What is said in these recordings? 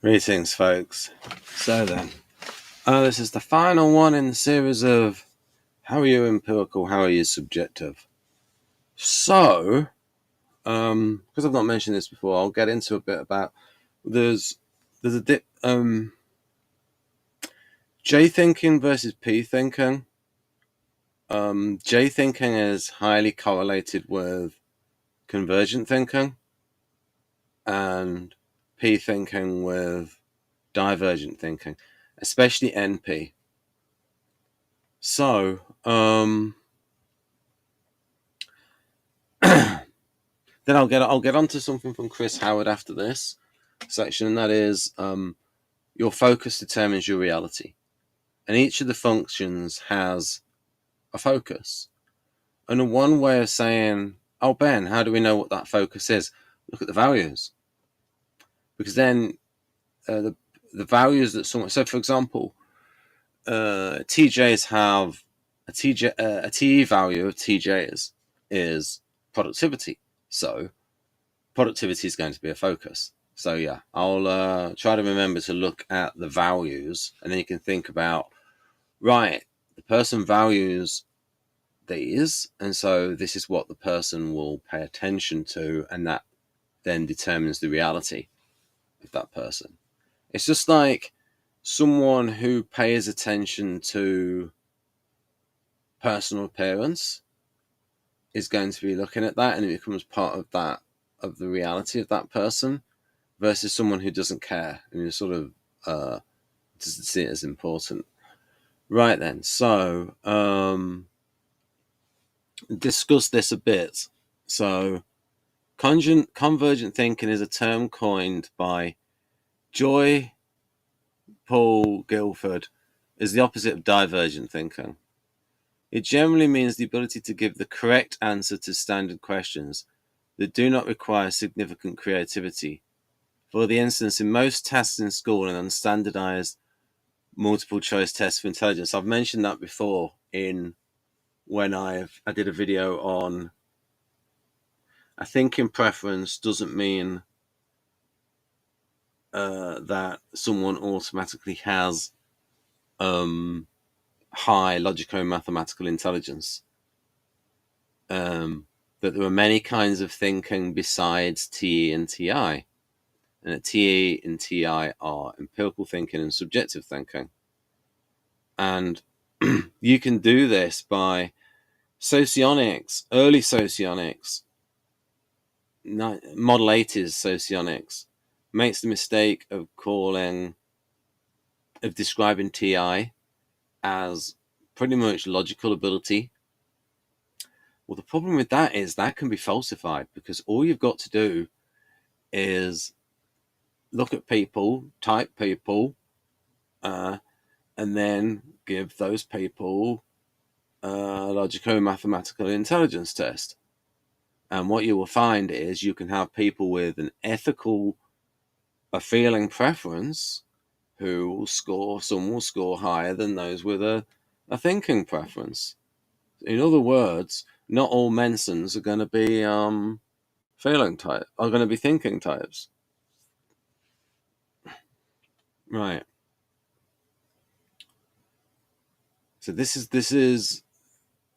Greetings, folks. So then, this is the final one in the series of how are you empirical, how are you subjective. So, because I've not mentioned this before, I'll get into a bit about there's a J thinking versus P thinking. J thinking is highly correlated with convergent thinking, and P thinking with divergent thinking, especially NP. So, then I'll get onto something from Chris Howard after this section, and that is your focus determines your reality, and each of the functions has a focus. And one way of saying, "Oh, Ben, how do we know what that focus is?" Look at the values, because then the values that someone. So, for example, TJs have a TE value of TJs is productivity. So productivity is going to be a focus. So yeah, I'll try to remember to look at the values, and then you can think about, right, the person values these, and so this is what the person will pay attention to, and that then determines the reality of that person. It's just like someone who pays attention to personal appearance is going to be looking at that, and it becomes part of that, of the reality of that person, versus someone who doesn't care and who sort of doesn't see it as important. Right then, so discuss this a bit. So convergent thinking is a term coined by Joy Paul Guilford as the opposite of divergent thinking. It generally means the ability to give the correct answer to standard questions that do not require significant creativity. For the instance, in most tests in school and unstandardized multiple choice tests for intelligence, I've mentioned that before when I did a video on a thinking preference doesn't mean that someone automatically has high logical and mathematical intelligence. That there are many kinds of thinking besides TE and TI. And TE and TI are empirical thinking and subjective thinking. And you can do this by socionics, early socionics, Model 80s socionics, makes the mistake of describing TI as pretty much logical ability. Well, the problem with that is that can be falsified, because all you've got to do is look at people, type people, and then give those people a logical and mathematical intelligence test. And what you will find is you can have people with an ethical, a feeling preference who will score, some will score higher than those with a thinking preference. In other words, not all Mensons are going to be feeling type, are going to be thinking types. Right. So this is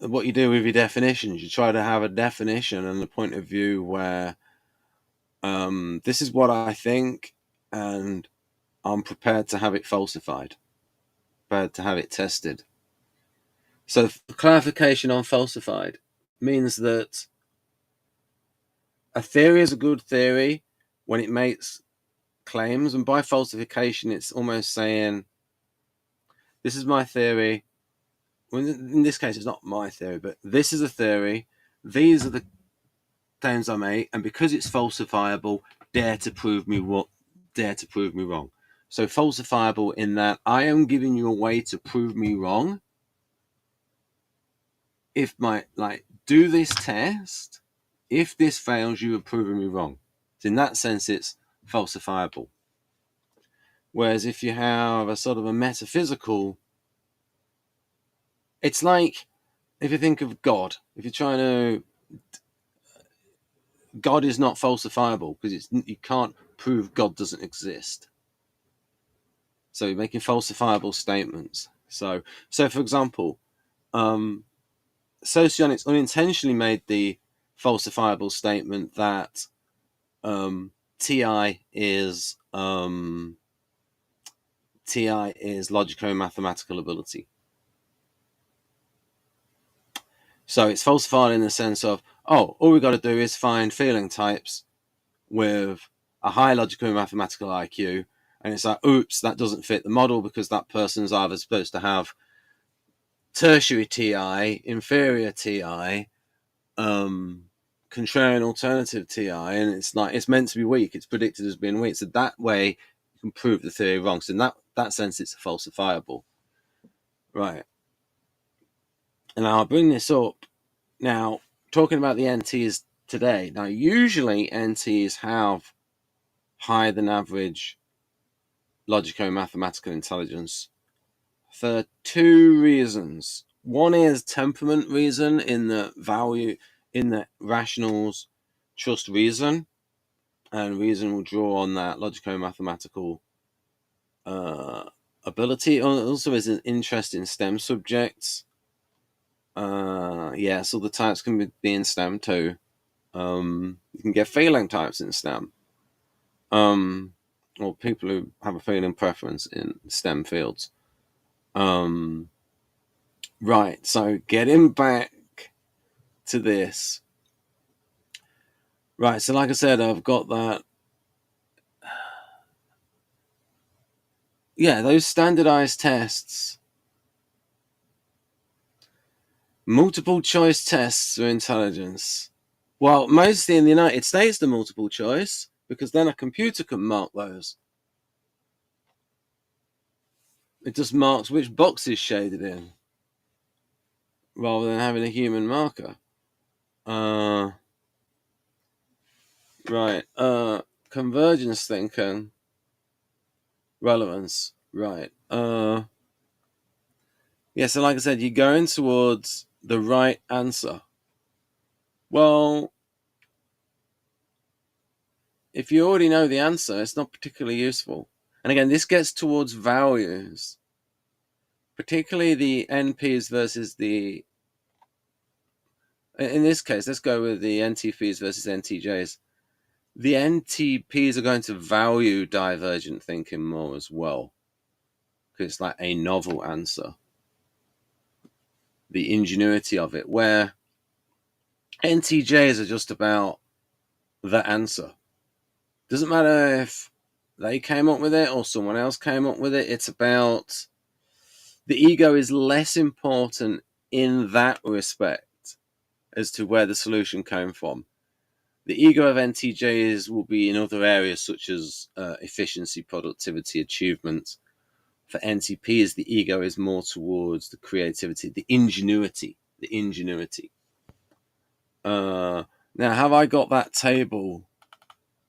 what you do with your definitions. You try to have a definition and a point of view where this is what I think, and I'm prepared to have it falsified, prepared to have it tested. So clarification on falsified means that a theory is a good theory when it makes claims, and by falsification it's almost saying, this is my theory. Well, in this case it's not my theory, but this is a theory, these are the claims I make, and because it's falsifiable, dare to prove me wrong. So falsifiable in that I am giving you a way to prove me wrong. If do this test, if this fails, you are proving me wrong. So in that sense, it's falsifiable. Whereas if you have a sort of a metaphysical, it's like if you think of God, if you're trying to, God is not falsifiable because you can't prove God doesn't exist. So you're making falsifiable statements. So for example, Socionics unintentionally made the falsifiable statement that TI is logico-mathematical ability. So it's falsified in the sense of, all we got to do is find feeling types with a high logico-mathematical IQ, and it's like, oops, that doesn't fit the model because that person's either supposed to have tertiary TI, inferior TI, contrarian alternative TI, and it's meant to be weak. It's predicted as being weak. So that way you can prove the theory wrong. So in that sense, it's falsifiable. Right. And I'll bring this up now, talking about the NTs today. Now, usually NTs have higher than average logico-mathematical intelligence for two reasons. One is temperament reason, in the rationals trust reason, and reason will draw on that logico-mathematical ability. Also is an interest in STEM subjects. So the types can be in STEM too. You can get feeling types in STEM. Or people who have a feeling preference in STEM fields. Right, so getting back to this. Right, so like I said, I've got that. Yeah, those standardized tests. Multiple choice tests for intelligence. Well, mostly in the United States, the multiple choice, because then a computer can mark those. It just marks which box is shaded in, rather than having a human marker. Right. Convergence thinking. Relevance. Right. So like I said, you're going towards the right answer. Well, if you already know the answer, it's not particularly useful. And again, this gets towards values, particularly the NPs versus the... In this case, let's go with the NTPs versus NTJs. The NTPs are going to value divergent thinking more as well, because it's like a novel answer. The ingenuity of it, where NTJs are just about the answer. Doesn't matter if they came up with it or someone else came up with it. It's about the ego is less important in that respect as to where the solution came from. The ego of NTJs will be in other areas such as efficiency, productivity, achievement. For NTPs, the ego is more towards the creativity, the ingenuity. Now, have I got that table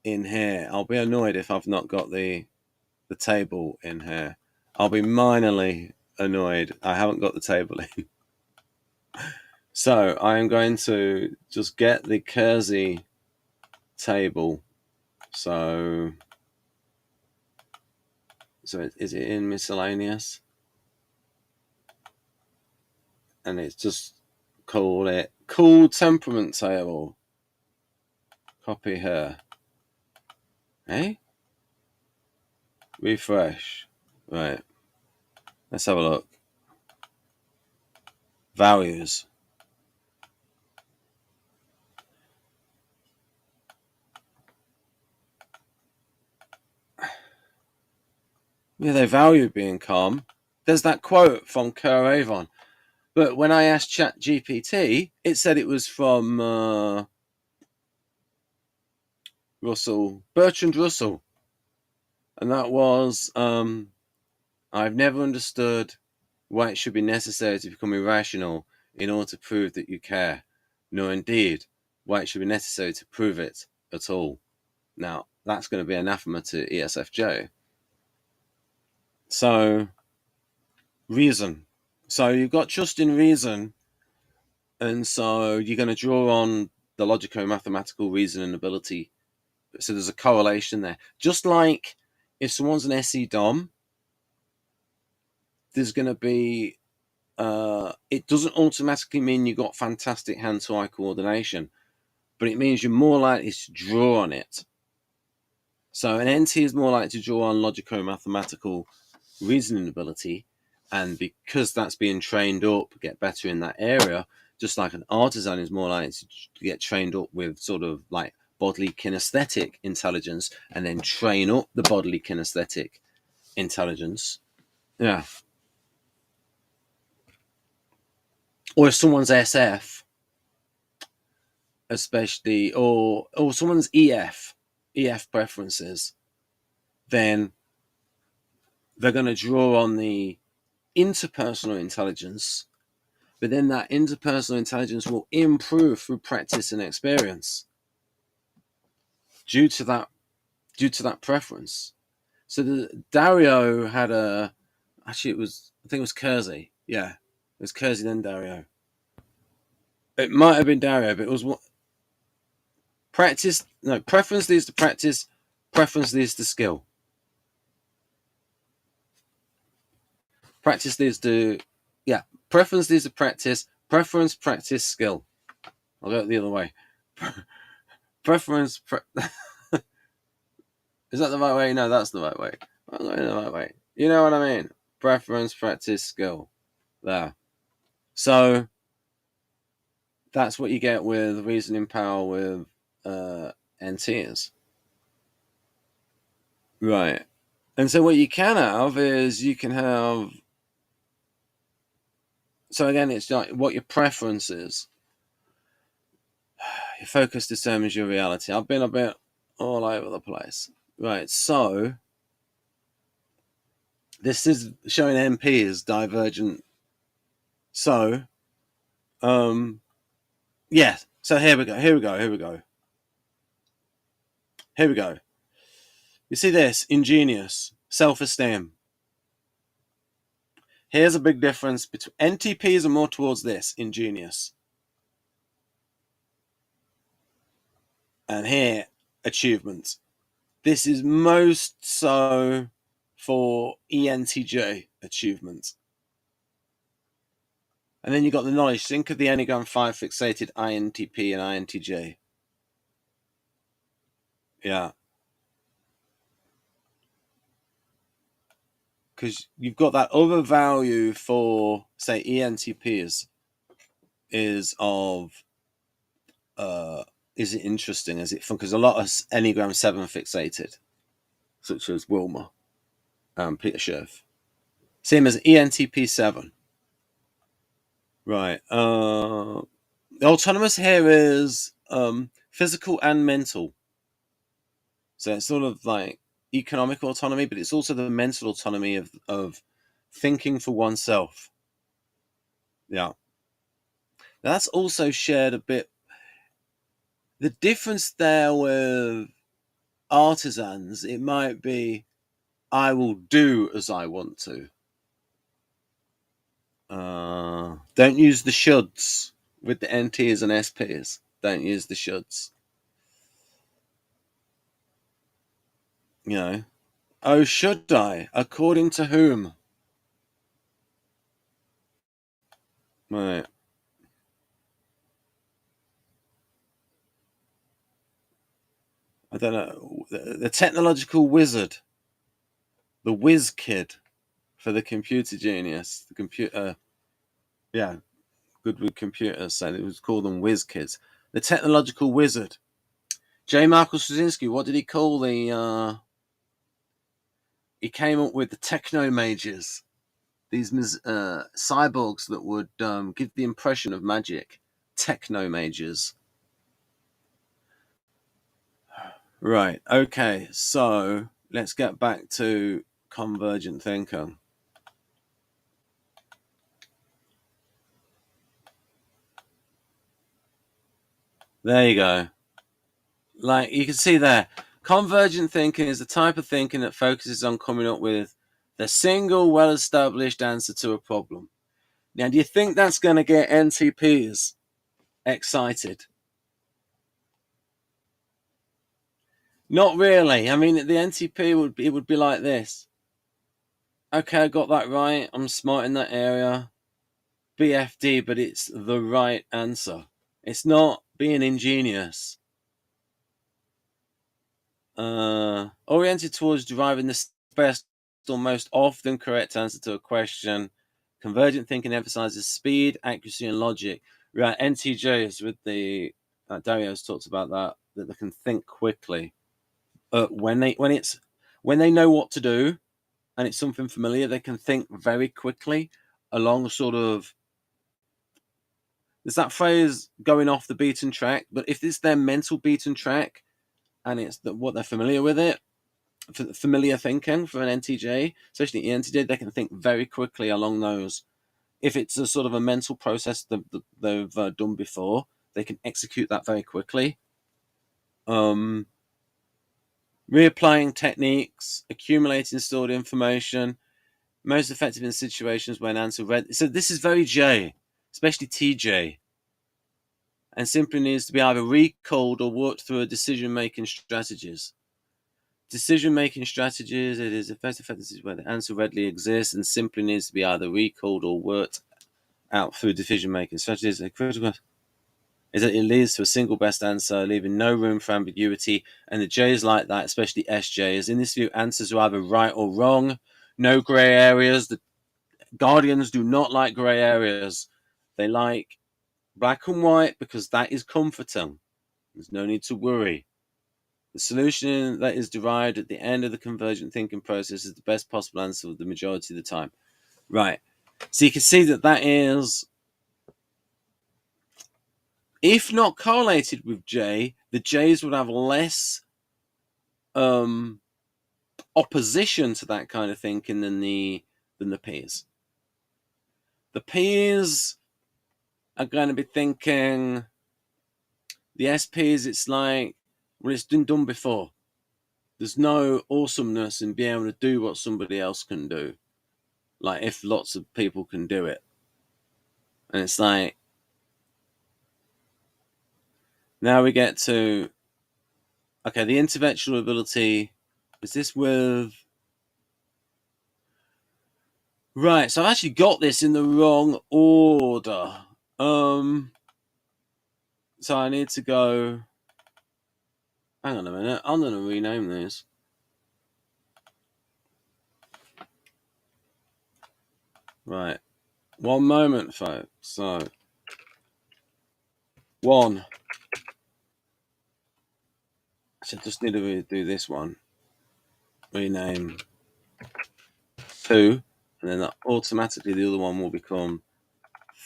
in here? I'll be annoyed if I've not got the table in here. I'll be minorly annoyed I haven't got the table in. So I'm going to just get the Keirsey table. So is it in miscellaneous? And it's just called it cool temperament table. Copy here. Hey? Refresh. Right. Let's have a look. Values. Yeah, they value being calm. There's that quote from Kerr-Avon. But when I asked ChatGPT, it said it was from Bertrand Russell. And that was, I've never understood why it should be necessary to become irrational in order to prove that you care, nor indeed why it should be necessary to prove it at all. Now, that's going to be anathema to ESFJ. So, reason. So you've got trust in reason, and so you're going to draw on the logico-mathematical reasoning ability. So there's a correlation there. Just like if someone's an SE Dom, there's going to be, it doesn't automatically mean you got fantastic hand-to-eye coordination, but it means you're more likely to draw on it. So an NT is more likely to draw on logico-mathematical reasoning ability, and because that's being trained up, get better in that area, just like an artisan is more likely to get trained up with sort of like bodily kinesthetic intelligence and then train up the bodily kinesthetic intelligence. Yeah. Or if someone's SF, especially, or someone's EF preferences, then they're going to draw on the interpersonal intelligence, but then that interpersonal intelligence will improve through practice and experience due to that preference. So Dario had I think it was Keirsey. Yeah, it was Keirsey then Dario. It might have been Dario, but it was what preference leads to practice, preference leads to skill. Practice leads to, preference leads to practice, preference, practice, skill. I'll go the other way. Preference, is that the right way? No, that's the right way. I'm going the right way. You know what I mean? Preference, practice, skill. There. So that's what you get with reasoning power with NTs. Right. And so what you can have is you can have, so again, it's like what your preference is. Your focus determines your reality. I've been a bit all over the place. Right, so this is showing NP as divergent. So, yeah. So here we go. You see this? Ingenious, self-esteem. Here's a big difference between NTPs are more towards this, ingenious. And here, achievement. This is most so for ENTJ achievement. And then you got the knowledge. Think of the Enneagram 5 fixated INTP and INTJ. Yeah. Because you've got that other value for, say, ENTPs is of, is it interesting? Is it fun? Because a lot of Enneagram 7 fixated, such as Wilma, Peter Scherf. Same as ENTP 7. Right. The autonomous here is physical and mental. So it's sort of like economic autonomy, but it's also the mental autonomy of thinking for oneself. Yeah. Now that's also shared a bit. The difference there with artisans, it might be, I will do as I want to. Don't use the shoulds with the NTs and SPs. Don't use the shoulds. You know, oh, should I? According to whom? Right. I don't know. The technological wizard, the whiz kid for the computer genius, the computer, yeah, good with computers, so it was called them whiz kids. The technological wizard. J. Michael Straczynski, what did he call the, he came up with the techno mages, these cyborgs that would give the impression of magic. Techno mages. Right, okay, so let's get back to convergent thinking. There you go. Like you can see there, convergent thinking is the type of thinking that focuses on coming up with the single well-established answer to a problem. Now, do you think that's going to get NTPs excited? Not really. I mean, the NTP would be like this. okay, I got that right. I'm smart in that area. BFD, but it's the right answer. It's not being ingenious. Oriented towards deriving the best or most often correct answer to a question. Convergent thinking emphasizes speed, accuracy, and logic. Right, NTJs with the Dario's talks about that they can think quickly. When they know what to do and it's something familiar, they can think very quickly along sort of. There's that phrase going off the beaten track, but if it's their mental beaten track and it's what they're familiar with it, familiar thinking for an NTJ, especially an NTJ, they can think very quickly along those. If it's a sort of a mental process that they've done before, they can execute that very quickly. Reapplying techniques, accumulating stored information, most effective in situations when answer read. So this is very J, especially TJ, and simply needs to be either recalled or worked through a decision-making strategies. Decision-making strategies, it is effective where the answer readily exists and simply needs to be either recalled or worked out through decision-making strategies. A critical is that it leads to a single best answer, leaving no room for ambiguity, and the J's like that, especially SJs. In this view, answers are either right or wrong, no grey areas. The Guardians do not like grey areas. They like black and white because that is comforting. There's no need to worry. The solution that is derived at the end of the convergent thinking process is the best possible answer the majority of the time. Right. So you can see that is, if not correlated with J, the J's would have less opposition to that kind of thinking than the P's. The P's are going to be thinking, the SPs, it's like, well, it's been done before. There's no awesomeness in being able to do what somebody else can do. Like if lots of people can do it. And it's like, now we get to, okay, the interventional ability, is this with, right, so I've actually got this in the wrong order. So I need to go, hang on a minute, I'm going to rename these. Right, one moment, folks. So, 1. So I just need to do this one. Rename 2, and then automatically the other one will become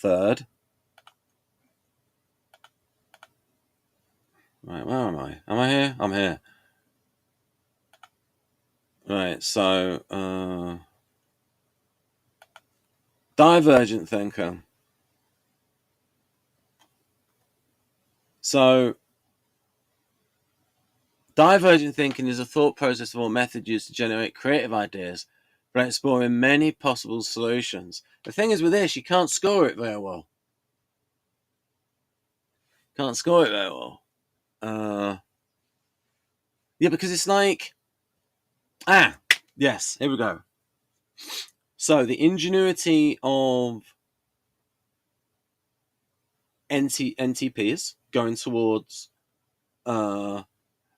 3rd. Right, where am I? Am I here? I'm here. Right, so divergent thinker. So divergent thinking is a thought process or method used to generate creative ideas by exploring many possible solutions. The thing is with this, you can't score it very well. Can't score it very well. Yeah, because it's like, yes, here we go. So the ingenuity of NTPs going towards, and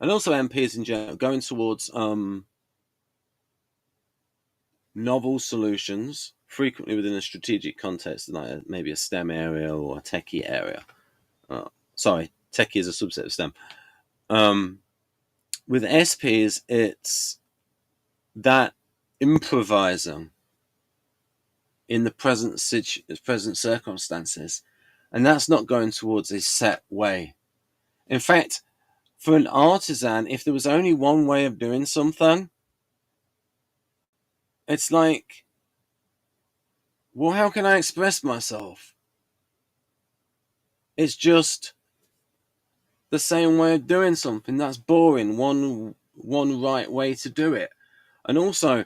also MPs in general, going towards novel solutions, frequently within a strategic context, like maybe a STEM area or a techie area. Sorry, techie is a subset of STEM. With SPs, it's that improvising in the present circumstances, and that's not going towards a set way. In fact, for an artisan, if there was only one way of doing something, it's like, well, how can I express myself? It's just the same way of doing something. That's boring. One right way to do it. And also,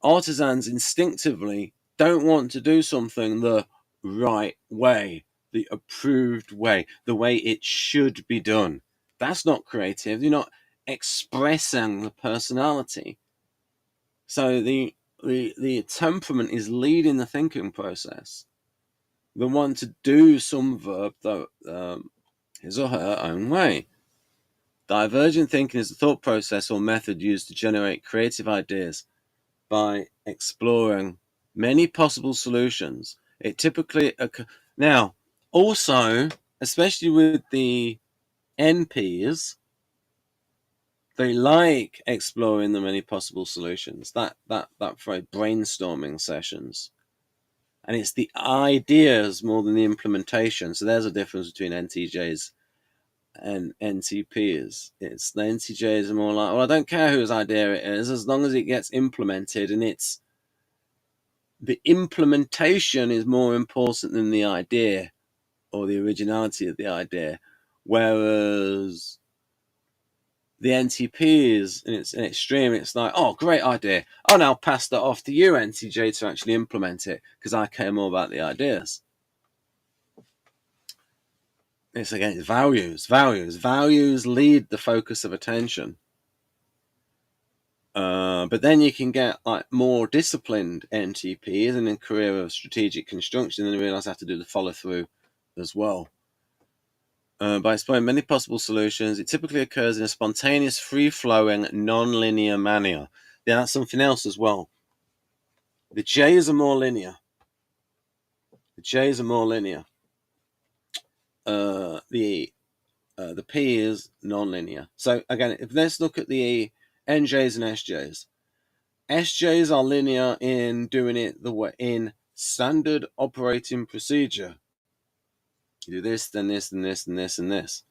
artisans instinctively don't want to do something the right way, the approved way, the way it should be done. That's not creative. You're not expressing the personality. So the the temperament is leading the thinking process. The one to do some verb, though, his or her own way. Divergent thinking is the thought process or method used to generate creative ideas by exploring many possible solutions. It typically now also, especially with the NPs, they like exploring the many possible solutions. That phrase, brainstorming sessions. And it's the ideas more than the implementation. So there's a difference between NTJs and NTPs. It's the NTJs are more like, well, I don't care whose idea it is, as long as it gets implemented, and it's the implementation is more important than the idea or the originality of the idea. Whereas the NTP is, in its an extreme, it's like, oh, great idea. Oh, now I'll pass that off to you, NTJ, to actually implement it, because I care more about the ideas. It's again values. Values lead the focus of attention. But then you can get like more disciplined NTPs and a career of strategic construction, and realize I have to do the follow through as well. By exploring many possible solutions, it typically occurs in a spontaneous, free-flowing, non-linear manner. Yeah, that's something else as well. The J's are more linear. The P is non-linear. So again, let's look at the NJs and SJs. SJs are linear in doing it the way in standard operating procedure. You do this, then this, and this, and this, and this.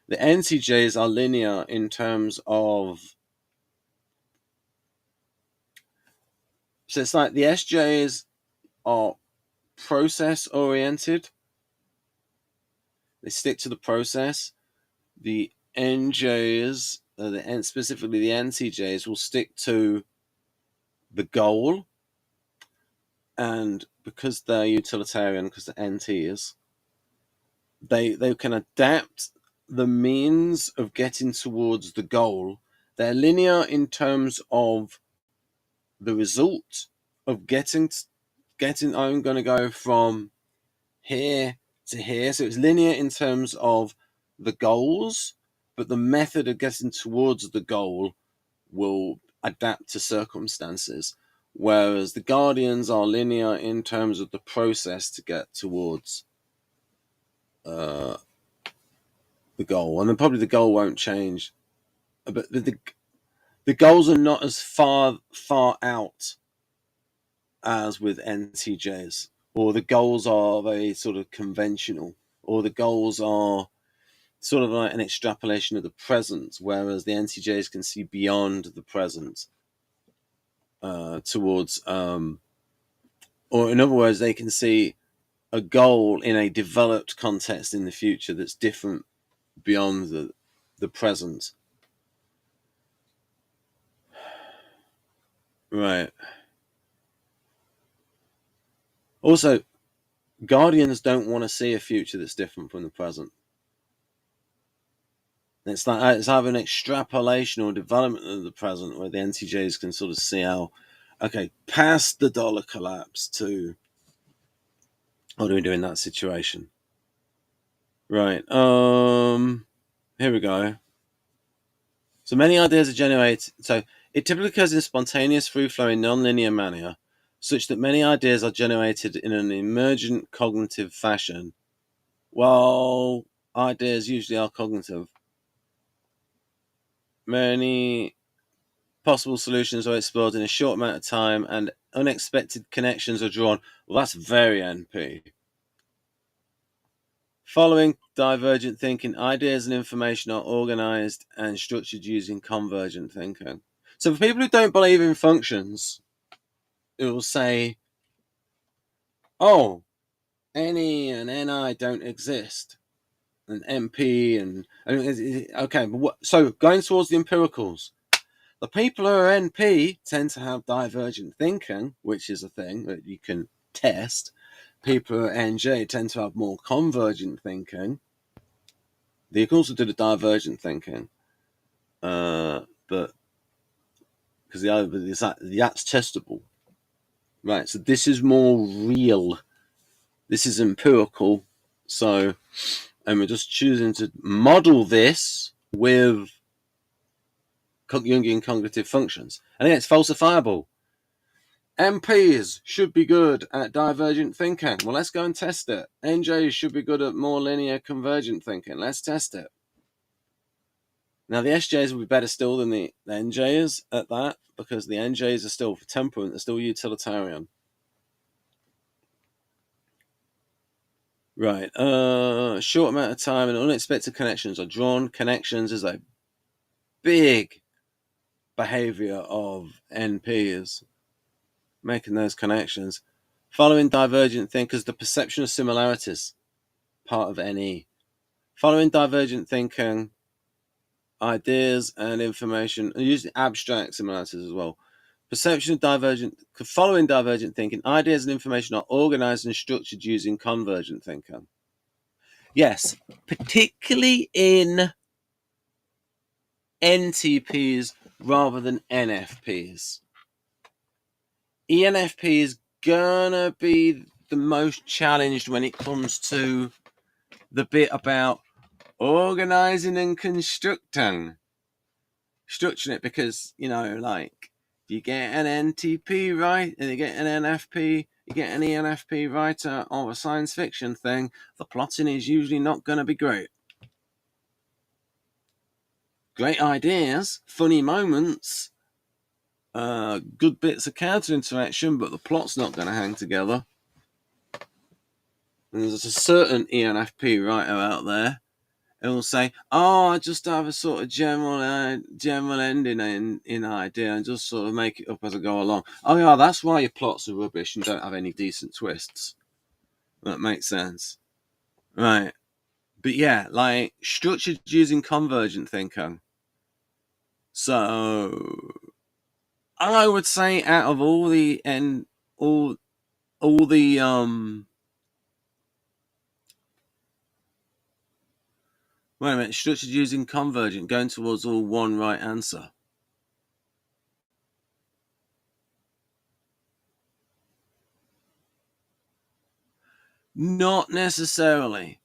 The NTJs are linear in terms of, so it's like the SJs are process oriented. They stick to the process. The NJs, specifically the NTJs, will stick to the goal. And because they're utilitarian, because they're NTs, they can adapt the means of getting towards the goal. They're linear in terms of the result of getting. I'm going to go from here to here. So it's linear in terms of the goals, but the method of getting towards the goal will adapt to circumstances. Whereas the Guardians are linear in terms of the process to get towards the goal. And then probably the goal won't change. But the goals are not as far out as with NTJs. Or the goals are very sort of conventional. Or the goals are sort of like an extrapolation of the present, whereas the NTJs can see beyond the present towards, or in other words, they can see a goal in a developed context in the future that's different beyond the present. Right. Also, Guardians don't want to see a future that's different from the present. It's like it's either an extrapolation or development of the present, where the NTJs can sort of see how, okay, past the dollar collapse to what do we do in that situation? Right. Here we go. So many ideas are generated. So it typically occurs in a spontaneous, free-flowing, non-linear manner, such that many ideas are generated in an emergent cognitive fashion. Well, ideas usually are cognitive. Many possible solutions are explored in a short amount of time, and unexpected connections are drawn. Well, that's very NP. Following divergent thinking, ideas and information are organized and structured using convergent thinking. So for people who don't believe in functions, it will say, oh, NE and NI don't exist, and MP and okay, but what? So going towards the empiricals, the people who are NP tend to have divergent thinking, which is a thing that you can test. People who are NJ tend to have more convergent thinking. They can also do the divergent thinking, but because that's testable. Right, so this is more real. This is empirical. So, and we're just choosing to model this with Jungian cognitive functions. And again, it's falsifiable. MPs should be good at divergent thinking. Well, let's go and test it. NJs should be good at more linear convergent thinking. Let's test it. Now, the SJs will be better still than the NJs at that, because the NJs are still temperament, they're still utilitarian. Right. Short amount of time and unexpected connections are drawn. Connections is a big behavior of NPs, making those connections. Following divergent thinkers, the perception of similarities, part of NE. Following divergent thinking, ideas and information, and usually abstract similarities as well. Perception of following divergent thinking, ideas and information are organized and structured using convergent thinking. Yes, particularly in NTPs rather than NFPs. ENFP is gonna be the most challenged when it comes to the bit about organizing and structuring it, because, you know, like, you get an NTP right and you get an NFP, you get an ENFP writer of a science fiction thing, the plotting is usually not going to be great. Great ideas, funny moments, good bits of counter interaction, but the plot's not going to hang together. And there's a certain ENFP writer out there who will say, "Oh, I just have a sort of general ending in idea and just sort of make it up as I go along. Oh yeah, that's why your plots are rubbish and don't have any decent twists." That makes sense, right? But yeah, like, structured using convergent thinking. So I would say, out of all the wait a minute, structured using convergent, going towards all one right answer. Not necessarily.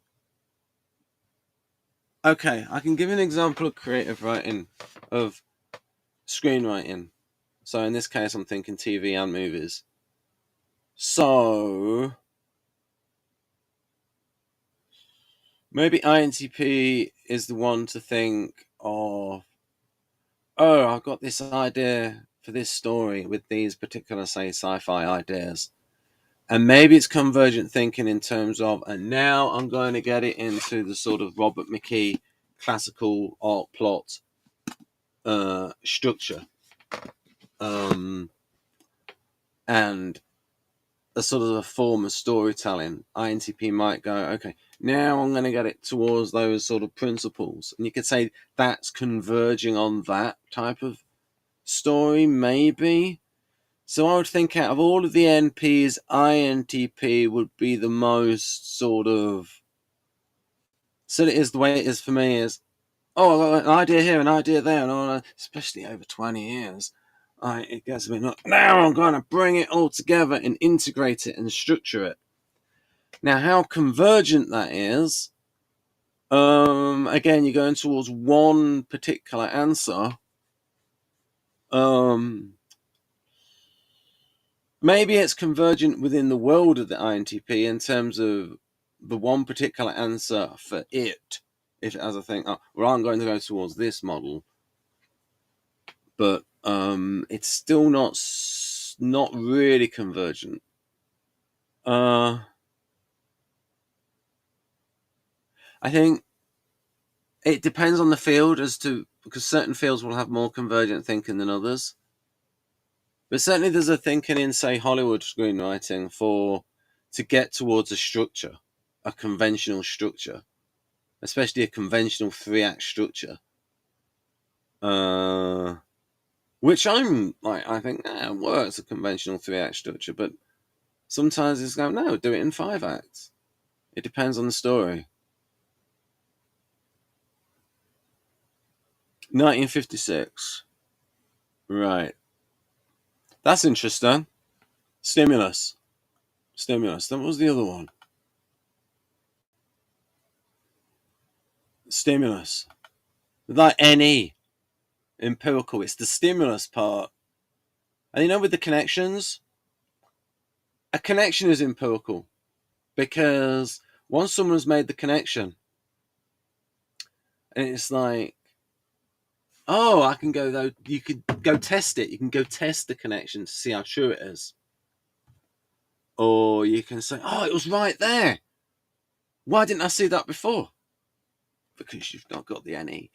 Okay, I can give you an example of creative writing, of screenwriting. So in this case, I'm thinking TV and movies. So maybe INTP is the one to think of, oh, I've got this idea for this story with these particular, say, sci-fi ideas. And maybe it's convergent thinking in terms of, and now I'm going to get it into the sort of Robert McKee classical art plot structure. And a sort of a form of storytelling. INTP might go, okay, now I'm going to get it towards those sort of principles. And you could say that's converging on that type of story, maybe. So I would think, out of all of the NPs, INTP would be the most sort of, so it is the way it is for me, is, oh, I've got an idea here, an idea there, and all that, especially over 20 years. It gets me, now I'm going to bring it all together and integrate it and structure it. Now, how convergent that is, again, you're going towards one particular answer. Maybe it's convergent within the world of the INTP in terms of the one particular answer for it. If it has a thing, well, I'm going to go towards this model, but it's still not really convergent. I think it depends on the field, because certain fields will have more convergent thinking than others. But certainly there's a thinking in, say, Hollywood screenwriting to get towards a structure, a conventional structure, especially a conventional 3-act structure. Which I think works, a conventional 3-act structure, but sometimes it's going, no, do it in 5 acts. It depends on the story. 1956. Right. That's interesting. Stimulus. That was the other one. Stimulus. Like NE. Empirical. It's the stimulus part. And with the connections, a connection is empirical. Because once someone's made the connection, and it's like, oh, I can go though. You could go test it. You can go test the connection to see how true it is. Or you can say, oh, it was right there. Why didn't I see that before? Because you've not got the NE.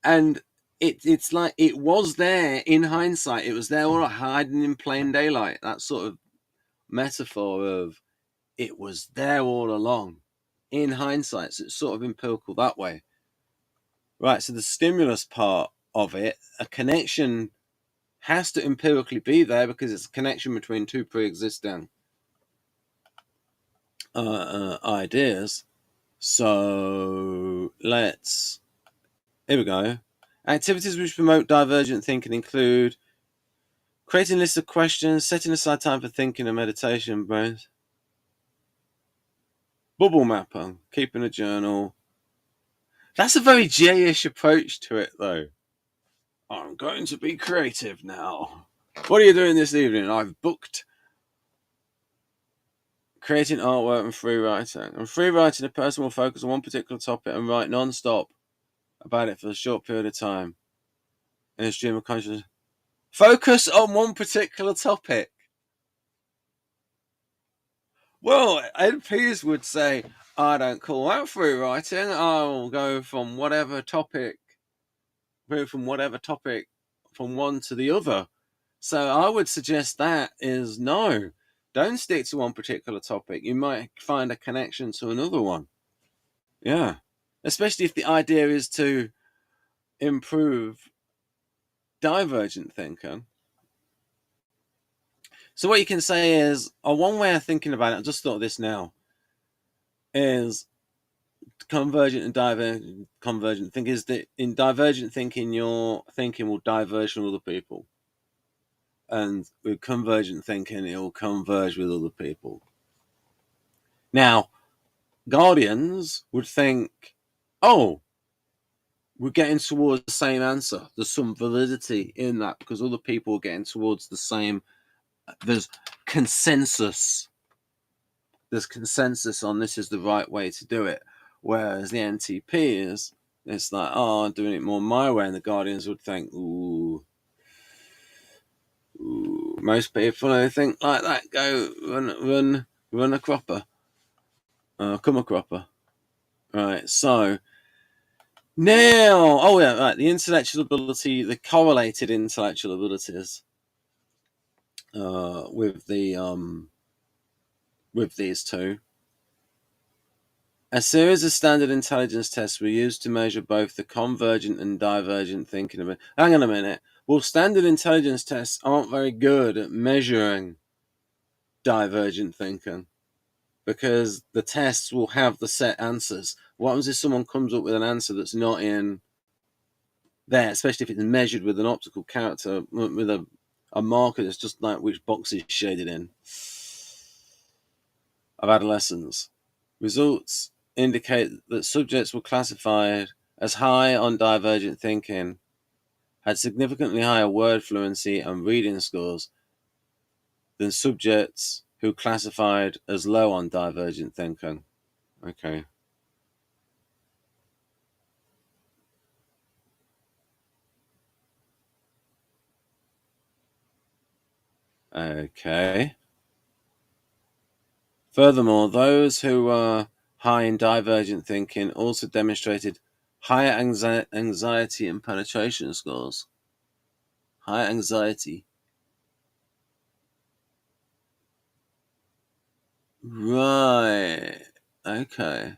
And it's like it was there in hindsight. It was there all hiding in plain daylight. That sort of metaphor of it was there all along in hindsight. So it's sort of empirical that way. Right, so the stimulus part of it, a connection has to empirically be there because it's a connection between two pre-existing ideas. So here we go. Activities which promote divergent thinking include creating lists of questions, setting aside time for thinking and meditation, brains. Bubble mapping, keeping a journal. That's a very J-ish approach to it, though. I'm going to be creative now. What are you doing this evening? I've booked creating artwork and free writing. And free writing, a person will focus on one particular topic and write non-stop about it for a short period of time in a stream of consciousness. Focus on one particular topic. Well, NPs would say, I don't call that free writing. I'll go from whatever topic from one to the other. So I would suggest that is no. Don't stick to one particular topic. You might find a connection to another one. Yeah. Especially if the idea is to improve divergent thinking. So what you can say is, one way of thinking about it, I just thought of this now, is convergent and divergent thinking is that in divergent thinking, your thinking will diverge from other people. And with convergent thinking, it will converge with other people. Now, Guardians would think, oh, we're getting towards the same answer. There's some validity in that because other people are getting towards the same. There's consensus. There's consensus on this is the right way to do it. Whereas the NTP is, it's like, oh, I'm doing it more my way. And the Guardians would think, ooh. Most people who think like that go run a cropper. Come a cropper. Right, so now, the intellectual ability, the correlated intellectual abilities with these two. A series of standard intelligence tests were used to measure both the convergent and divergent thinking of it. Hang on a minute. Well, standard intelligence tests aren't very good at measuring divergent thinking because the tests will have the set answers. What happens if someone comes up with an answer that's not in there, especially if it's measured with an optical character, with a marker that's just like which box is shaded in, of adolescence? Results indicate that subjects were classified as high on divergent thinking, had significantly higher word fluency and reading scores than subjects who classified as low on divergent thinking. Okay. Okay. Furthermore, those who were high in divergent thinking also demonstrated higher anxiety and penetration scores. Higher anxiety. Right. Okay.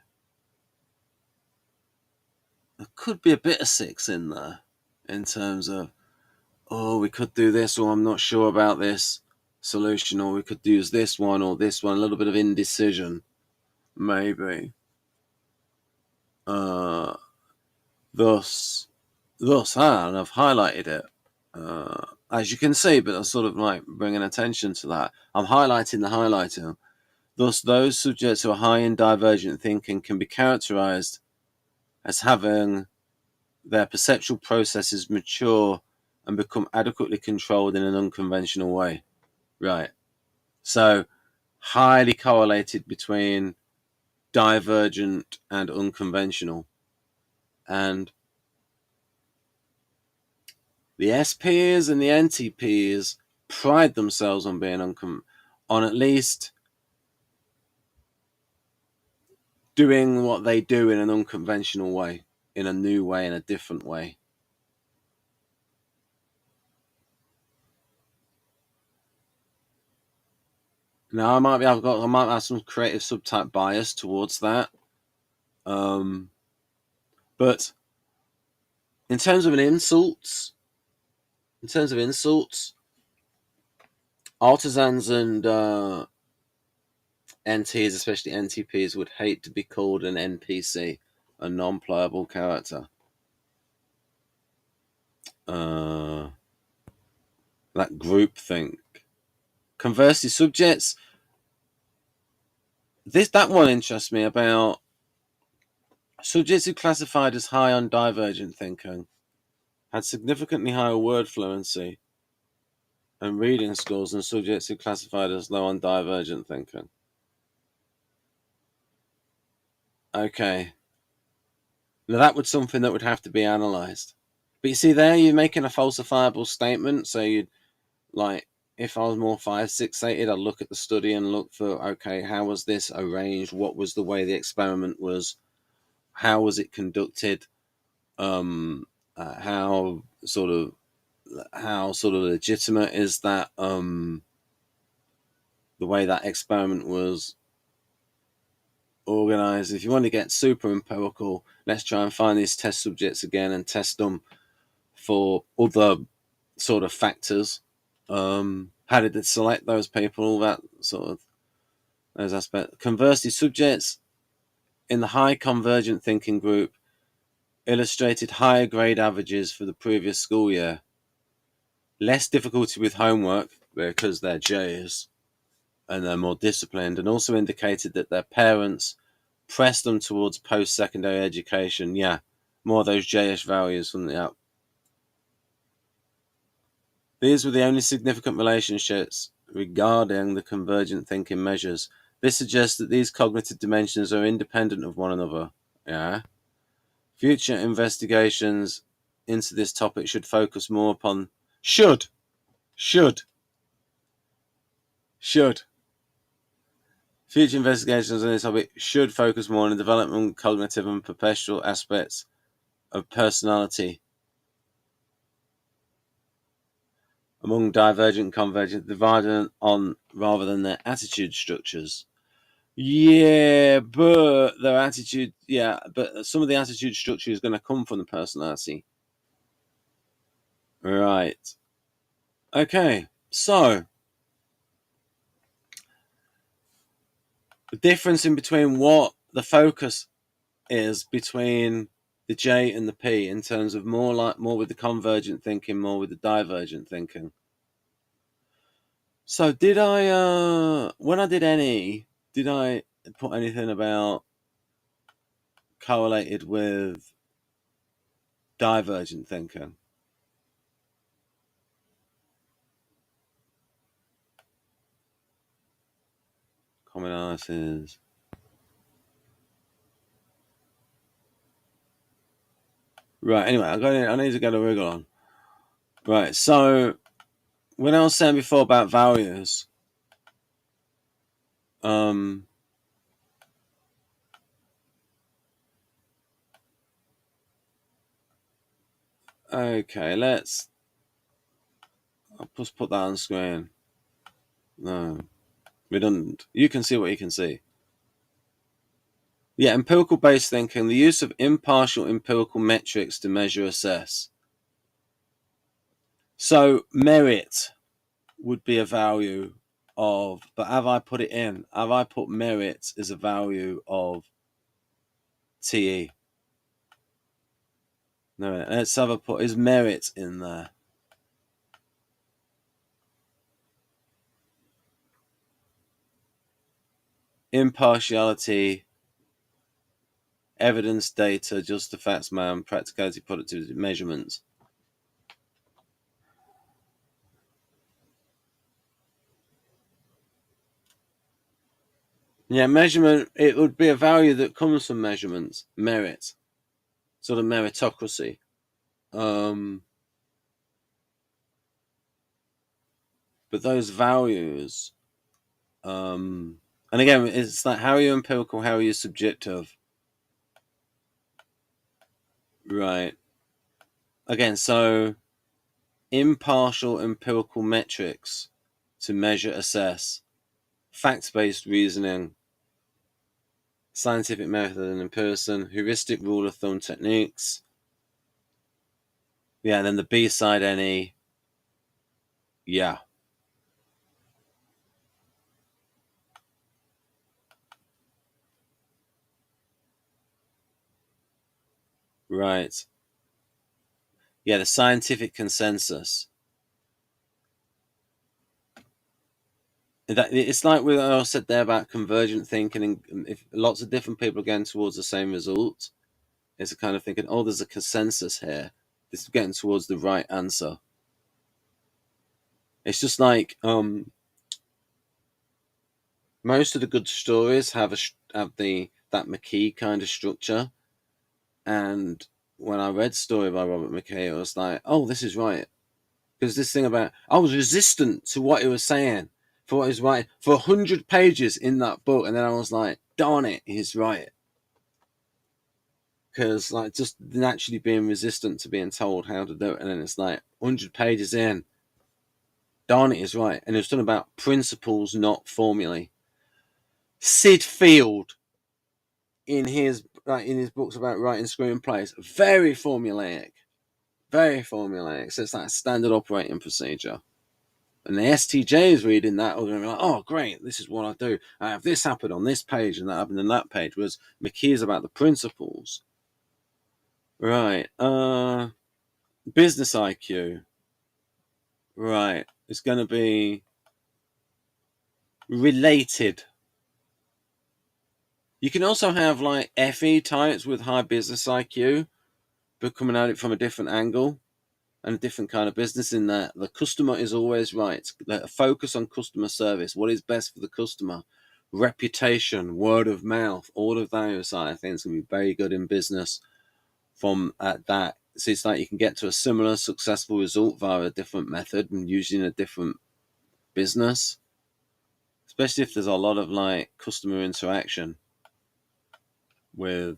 There could be a bit of 6 in there in terms of, oh, we could do this, or I'm not sure about this solution, or we could use this one or this one, a little bit of indecision, maybe. Thus, and I've highlighted it. as you can see, but I'm sort of like bringing attention to that. I'm highlighting the highlighter. Thus, those subjects who are high in divergent thinking can be characterized as having their perceptual processes mature and become adequately controlled in an unconventional way. Right. So, highly correlated between divergent and unconventional. And the SPs and the NTPs pride themselves on being on at least doing what they do in an unconventional way, in a new way, in a different way. Now I might have some creative subtype bias towards that, but in terms of insults, artisans and NTs, especially NTPs, would hate to be called an NPC, a non-playable character. That groupthink. Conversely, subjects. That one interests me about subjects who classified as high on divergent thinking had significantly higher word fluency and reading scores than subjects who classified as low on divergent thinking. Okay. Now that would something that would have to be analysed. But you see there, you're making a falsifiable statement. So you'd like, if I was more 5-6-8, I'd look at the study and look for, okay, how was this arranged? What was the way the experiment was? How was it conducted? How sort of legitimate is that the way that experiment was organized? If you want to get super empirical, let's try and find these test subjects again and test them for other sort of factors. How did it select those people? All that sort of those aspects. Conversely, subjects in the high convergent thinking group illustrated higher grade averages for the previous school year, less difficulty with homework because they're J's and they're more disciplined, and also indicated that their parents pressed them towards post-secondary education. Yeah, more of those J-ish values from the up. These were the only significant relationships regarding the convergent thinking measures. This suggests that these cognitive dimensions are independent of one another. Yeah. Future investigations into this topic should focus more upon should future investigations on this topic should focus more on the development, cognitive, and perpetual aspects of personality among divergent and convergent, divided on rather than their attitude structures. Yeah, but some of the attitude structure is going to come from the personality. Right. Okay, so the difference in between what the focus is between the J and the P in terms of more with the convergent thinking, more with the divergent thinking. So did I when I did NE, did I put anything about correlated with divergent thinking? Common analysis. Right, anyway, I need to get a wriggle on. Right, so when I was saying before about values, okay, I'll just put that on screen. No, redundant. You can see what you can see. Yeah, empirical based thinking, the use of impartial empirical metrics to measure, assess. So merit would be a value of, but have I put it in? Have I put merit as a value of TE? No, let's have a put, is merit in there? impartiality, evidence, data, just the facts, man, practicality, productivity, measurements. Yeah, measurement, it would be a value that comes from measurements, merit, sort of meritocracy. But those values, and again, it's like, how are you empirical, how are you subjective? Right. Again, so impartial empirical metrics to measure, assess, fact-based reasoning, scientific method and empiricism, heuristic rule of thumb techniques. Yeah, and then the B side, any. Yeah. Right. Yeah, the scientific consensus. It's like what I said there about convergent thinking, and if lots of different people are getting towards the same result, it's a kind of thinking, oh, there's a consensus here. This is getting towards the right answer. It's just like most of the good stories have that McKee kind of structure, and when I read Story by Robert McKee, I was like, oh, this is right. Because this thing about, I was resistant to what he was saying for what he was writing for 100 pages in that book, and then I was like, darn it, he's right. Because like just naturally being resistant to being told how to do it, and then it's like 100 pages in, darn it, he's right. And it was talking about principles, not formulae. Sid Field, in his books about writing screenplays, very formulaic. So it's like a standard operating procedure. And the STJ is reading that, or going to be like, oh, great, this is what I do. I have this happen on this page and that happened on that page. Whereas McKee is about the principles. Right. Business IQ. Right. It's going to be related. You can also have like FE types with high business IQ, but coming at it from a different angle and a different kind of business, in that the customer is always right. A focus on customer service, what is best for the customer, reputation, word of mouth, all of those side of things can be very good in business from that. So it's like you can get to a similar successful result via a different method and using a different business, especially if there's a lot of like customer interaction with.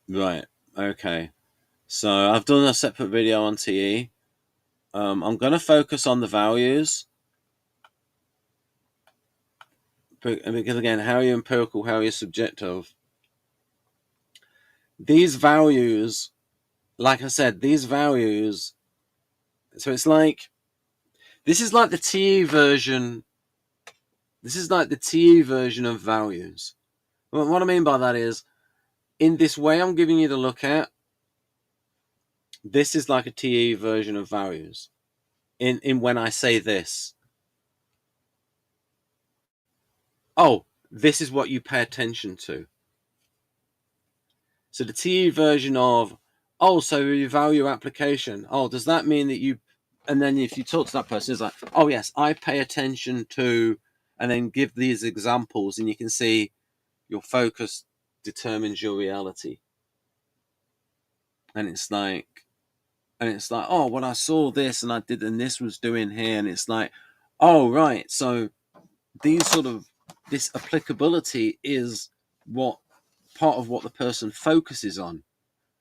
Right. Okay. So I've done a separate video on TE. I'm going to focus on the values. Because again, how are you empirical, how are you subjective? These values, like I said, these values, so it's like, this is like the TE version. This is like the TE version of values. What I mean by that is, in this way I'm giving you to look at, this is like a TE version of values. In when I say this, oh, this is what you pay attention to. So the TE version of, oh, so you value application. Oh, does that mean that you, and then if you talk to that person, it's like, oh yes, I pay attention to, and then give these examples, and you can see your focus determines your reality. And it's like, oh, well, I saw this and I did, and this was doing here, and it's like, oh, right. So this applicability is what part of what the person focuses on,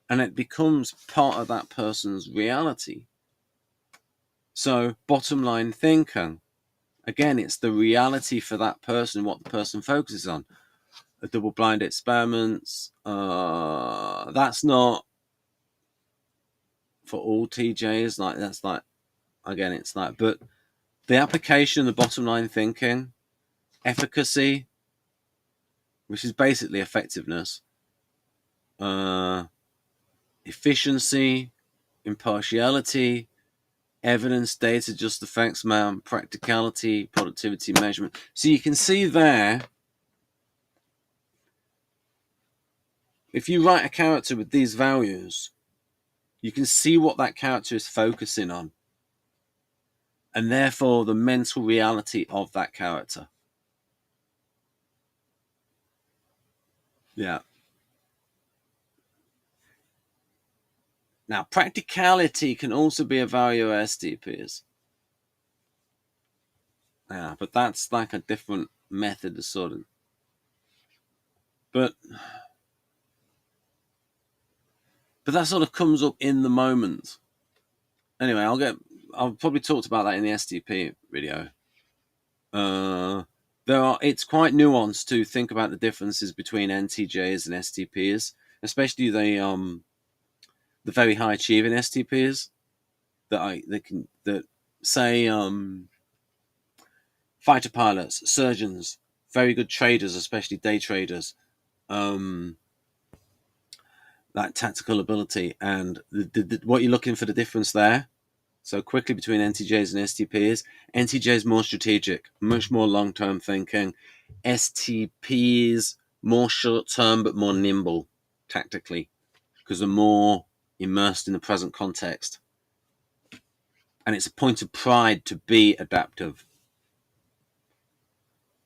and it becomes part of that person's reality. So bottom line thinking, again, it's the reality for that person, what the person focuses on. A double-blind experiments, that's not for all TJs. Like that's like, again, it's like, but the application, the bottom line thinking, efficacy, which is basically effectiveness, efficiency, impartiality, evidence, data, just the facts, man, practicality, productivity, measurement. So you can see there, if you write a character with these values, you can see what that character is focusing on, and therefore the mental reality of that character. Yeah. Now, practicality can also be a value of STPs. Yeah, but that's like a different method of sorting. But that sort of comes up in the moment. Anyway, I'll probably talked about that in the STP video. It's quite nuanced to think about the differences between NTJs and STPs, especially the very high achieving STPs that say fighter pilots, surgeons, very good traders, especially day traders, that tactical ability, and what you're looking for the difference there. So quickly between NTJs and STPs, NTJs more strategic, much more long-term thinking. STPs more short-term but more nimble tactically, because they're more immersed in the present context. And it's a point of pride to be adaptive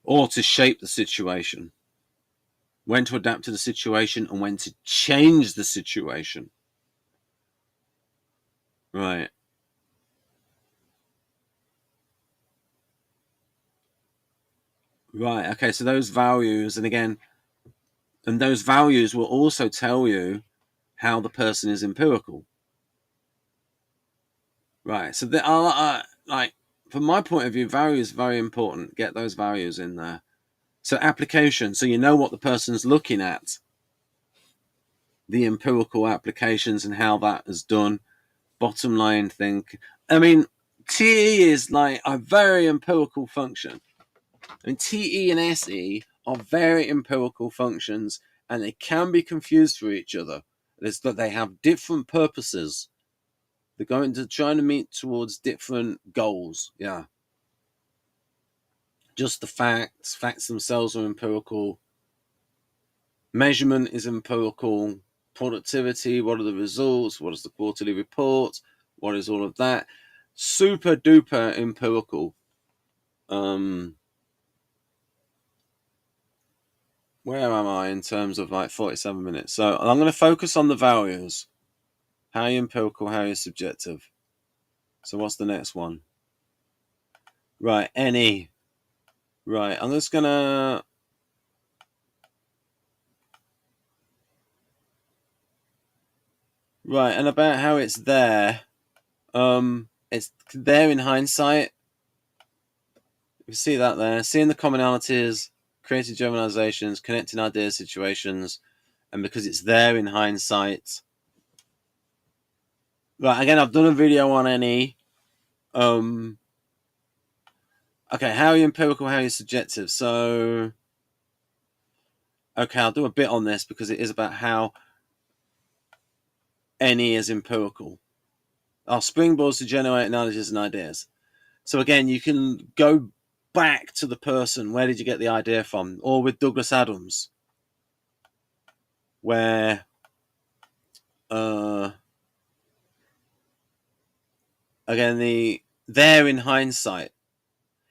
or to shape the situation. When to adapt to the situation and when to change the situation. Right. Right. Okay. So those values, and those values will also tell you how the person is empirical. Right. So there are, like, from my point of view, values are very important. Get those values in there. So application. So you know what the person's looking at. The empirical applications and how that is done. Bottom line think. I mean, TE is like a very empirical function. And TE and SE are very empirical functions, and they can be confused for each other. It's that they have different purposes. They're going to trying to meet towards different goals. Yeah. Just the facts. Facts themselves are empirical. Measurement is empirical. Productivity, what are the results? What is the quarterly report? What is all of that? Super duper empirical. Where am I in terms of like 47 minutes? So I'm going to focus on the values. How are you empirical? How are you subjective? So what's the next one? Right, NE. Right, I'm just going to... Right, and about how it's there. It's there in hindsight. You see that there. Seeing the commonalities, creating generalizations, connecting ideas, situations, and because it's there in hindsight. Right, again, I've done a video on NE. Okay, how are you empirical, how are you subjective? So, okay, I'll do a bit on this because it is about how NE is empirical. Our springboards to generate analogies and ideas. So again, you can go back to the person. Where did you get the idea from? Or with Douglas Adams, where again, there in hindsight,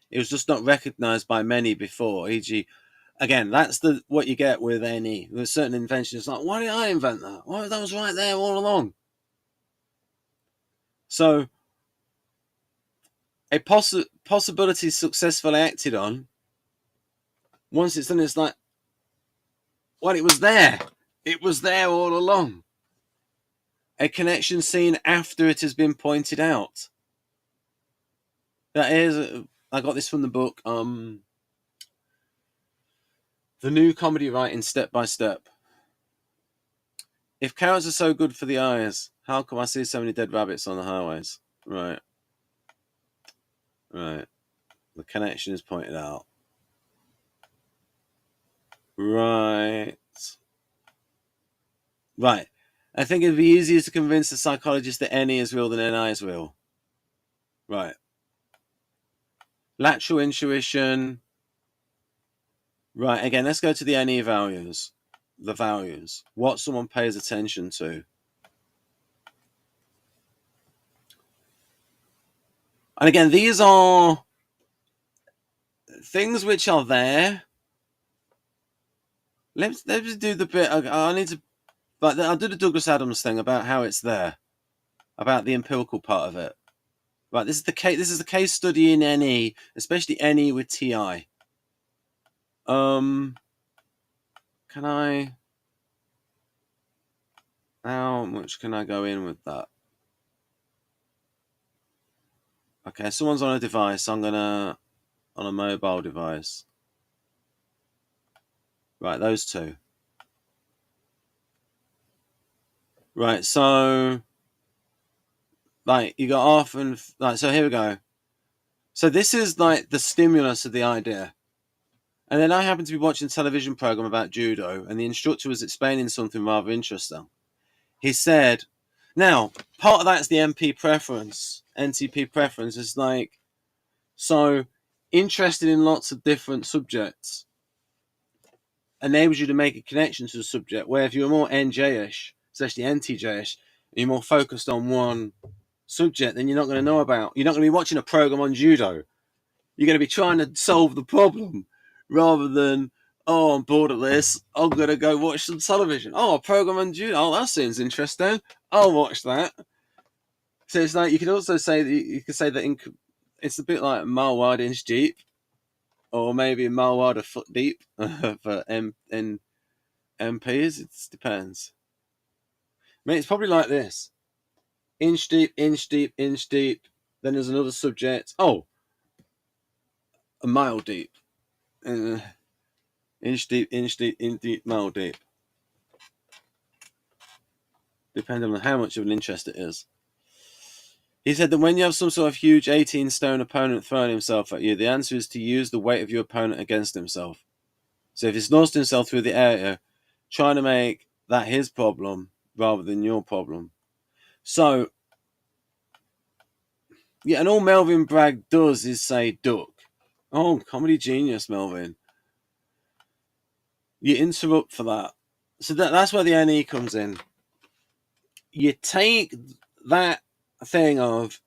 it was just not recognized by many before. E.g., again, that's what you get with NE. There's certain inventions like, why did I invent that? Well, that was right there all along. So a possibility successfully acted on, once it's done, it's like, well, it was there. It was there all along. A connection seen after it has been pointed out. That is, I got this from the book, The New Comedy Writing Step by Step. If carrots are so good for the eyes, how come I see so many dead rabbits on the highways? Right. Right. The connection is pointed out. Right. Right. I think it'd be easier to convince a psychologist that NE is real than NI is real. Right. Lateral intuition. Right, again, let's go to the NE values. The values. What someone pays attention to. And again, these are things which are there. Let's do the bit. I need to. But I'll do the Douglas Adams thing about how it's there. About the empirical part of it. Right, this is the case. This is the case study in NE, especially NE with TI. Can I? How much can I go in with that? Okay, someone's on a device. I'm gonna on a mobile device. Right, those two. Right, so like you got off and like so here we go. So this is like the stimulus of the idea. And then I happened to be watching a television program about judo, and the instructor was explaining something rather interesting. He said, now, part of that's the NTP preference is like, so interested in lots of different subjects enables you to make a connection to the subject, where if you're more NJ-ish, especially NTJ-ish, you're more focused on one subject, then you're not going to be watching a program on judo. You're going to be trying to solve the problem rather than, oh, I'm bored of this. I'm going to go watch some television. Oh, a program on judo. Oh, that seems interesting. I'll watch that. So it's like you could also say that it's a bit like a mile wide, inch deep, or maybe a mile wide, a foot deep for MPs. It depends. I mean, it's probably like this: inch deep, inch deep, inch deep. Then there's another subject. Oh, a mile deep. Inch deep, inch deep, inch deep, mile deep. Depending on how much of an interest it is. He said that when you have some sort of huge 18-stone opponent throwing himself at you, the answer is to use the weight of your opponent against himself. So if he's lost himself through the area, trying to make that his problem rather than your problem. So, yeah, and all Melvin Bragg does is say duck. Oh, comedy genius, Melvin. You interrupt for that. So that's where the NE comes in. You take that thing of,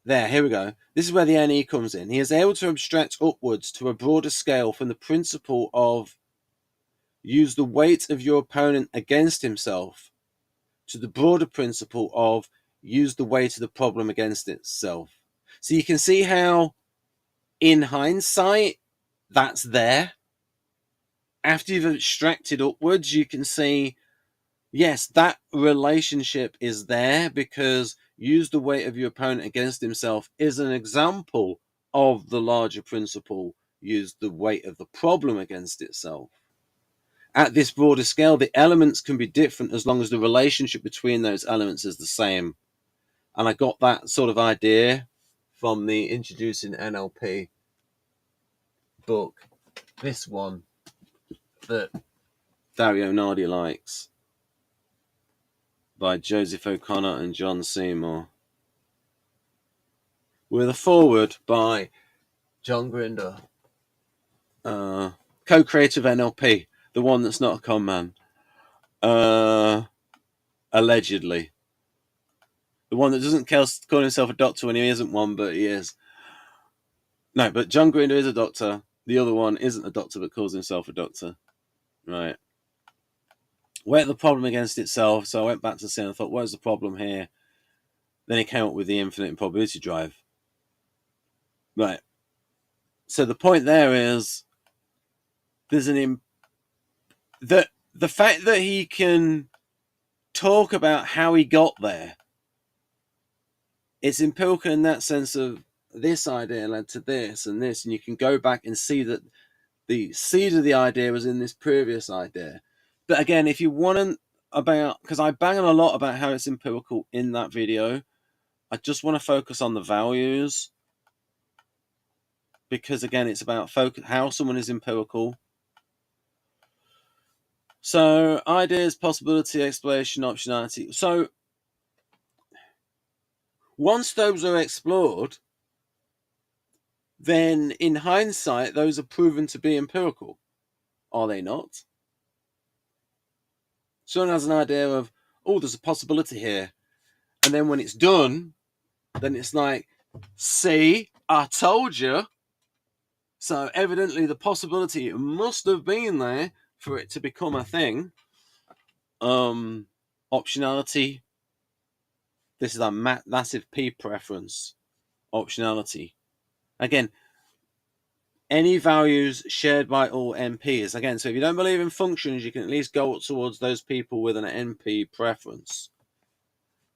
there, here we go. This is where the NE comes in. He is able to abstract upwards to a broader scale from the principle of use the weight of your opponent against himself to the broader principle of use the weight of the problem against itself. So you can see how, in hindsight, that's there. After you've abstracted upwards, you can see, yes, that relationship is there because use the weight of your opponent against himself is an example of the larger principle, use the weight of the problem against itself. At this broader scale, the elements can be different as long as the relationship between those elements is the same. And I got that sort of idea from the Introducing NLP book, this one that Dario Nardi likes, by Joseph O'Connor and John Seymour, with a foreword by John Grinder, co-creator of NLP, the one that's not a con man, allegedly. The one that doesn't call himself a doctor when he isn't one, but he is. No, but John Grinder is a doctor. The other one isn't a doctor, but calls himself a doctor. Right. Weight the problem against itself. So I went back to see and I thought, what is the problem here? Then he came up with the infinite improbability drive. Right. So the point there is, there's the fact that he can talk about how he got there. It's empirical in that sense of this idea led to this and this, and you can go back and see that the seed of the idea was in this previous idea. But again, if you want because I bang on a lot about how it's empirical in that video, I just want to focus on the values, because again, it's about how someone is empirical. So ideas, possibility, exploration, optionality. So Once those are explored, then in hindsight, those are proven to be empirical. Are they not? Someone has an idea of, oh, there's a possibility here. And then when it's done, then it's like, see, I told you. So evidently the possibility must have been there for it to become a thing. Optionality. This is a massive P preference. Optionality. Again, any values shared by all NPs. Again, so if you don't believe in functions, you can at least go towards those people with an NP preference.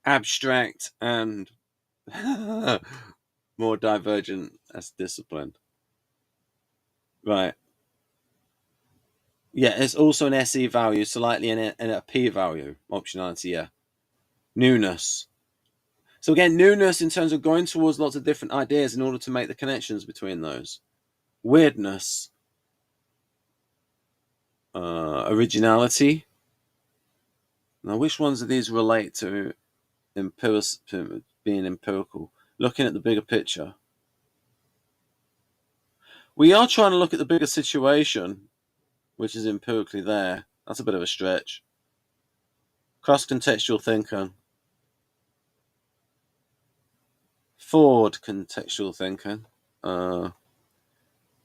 Abstract and more divergent as disciplined. Right. Yeah, it's also an SE value, slightly in a P value. Optionality, yeah. Newness. So again, newness in terms of going towards lots of different ideas in order to make the connections between those. Weirdness. Originality. Now, which ones of these relate to being empirical? Looking at the bigger picture. We are trying to look at the bigger situation, which is empirically there. That's a bit of a stretch. Cross-contextual thinking. Forward contextual thinking.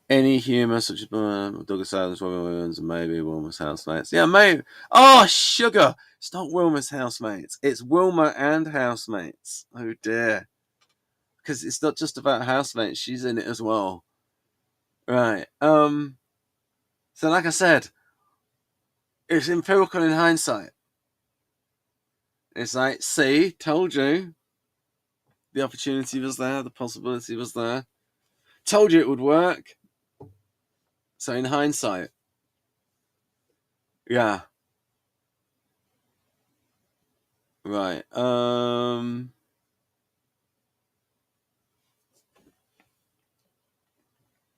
Any humour such as Douglas Adams, Robin Williams, and maybe Wilma's housemates. Yeah, maybe. Oh, sugar! It's not Wilma's housemates. It's Wilma and housemates. Oh dear. Because it's not just about housemates. She's in it as well. Right. So like I said, it's empirical in hindsight. It's like, see, told you. The opportunity was there. The possibility was there. Told you it would work. So in hindsight, yeah. Right.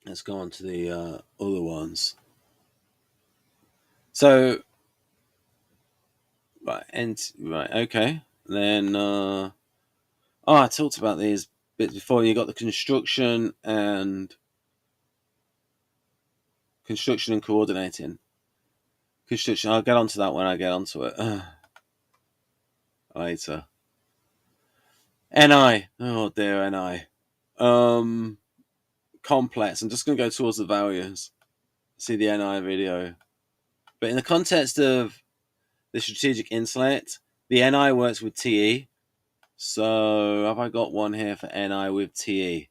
Let's go on to the other ones. So, right, okay. Then, I talked about these bits before. You got the construction and coordinating. Construction. I'll get onto that when I get onto it later. NI. Oh dear, NI. Complex. I'm just going to go towards the values. See the NI video. But in the context of the strategic intellect, the NI works with TE. So have I got one here for NI with TE?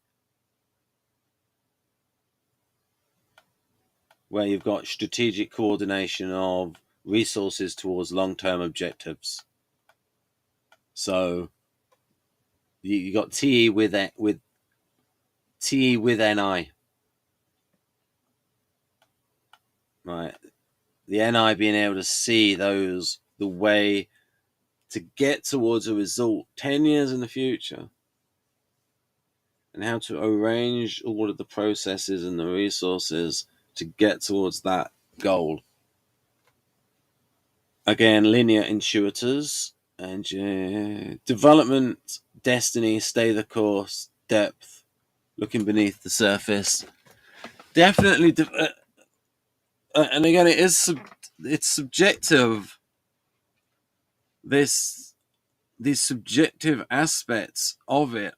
Where you've got strategic coordination of resources towards long-term objectives. So you got TE with TE with NI. Right. The NI being able to see the way to get towards a result 10 years in the future, and how to arrange all of the processes and the resources to get towards that goal. Again, linear intuitors and development, destiny, stay the course, depth, looking beneath the surface. Definitely, and again, it's subjective. These subjective aspects of it,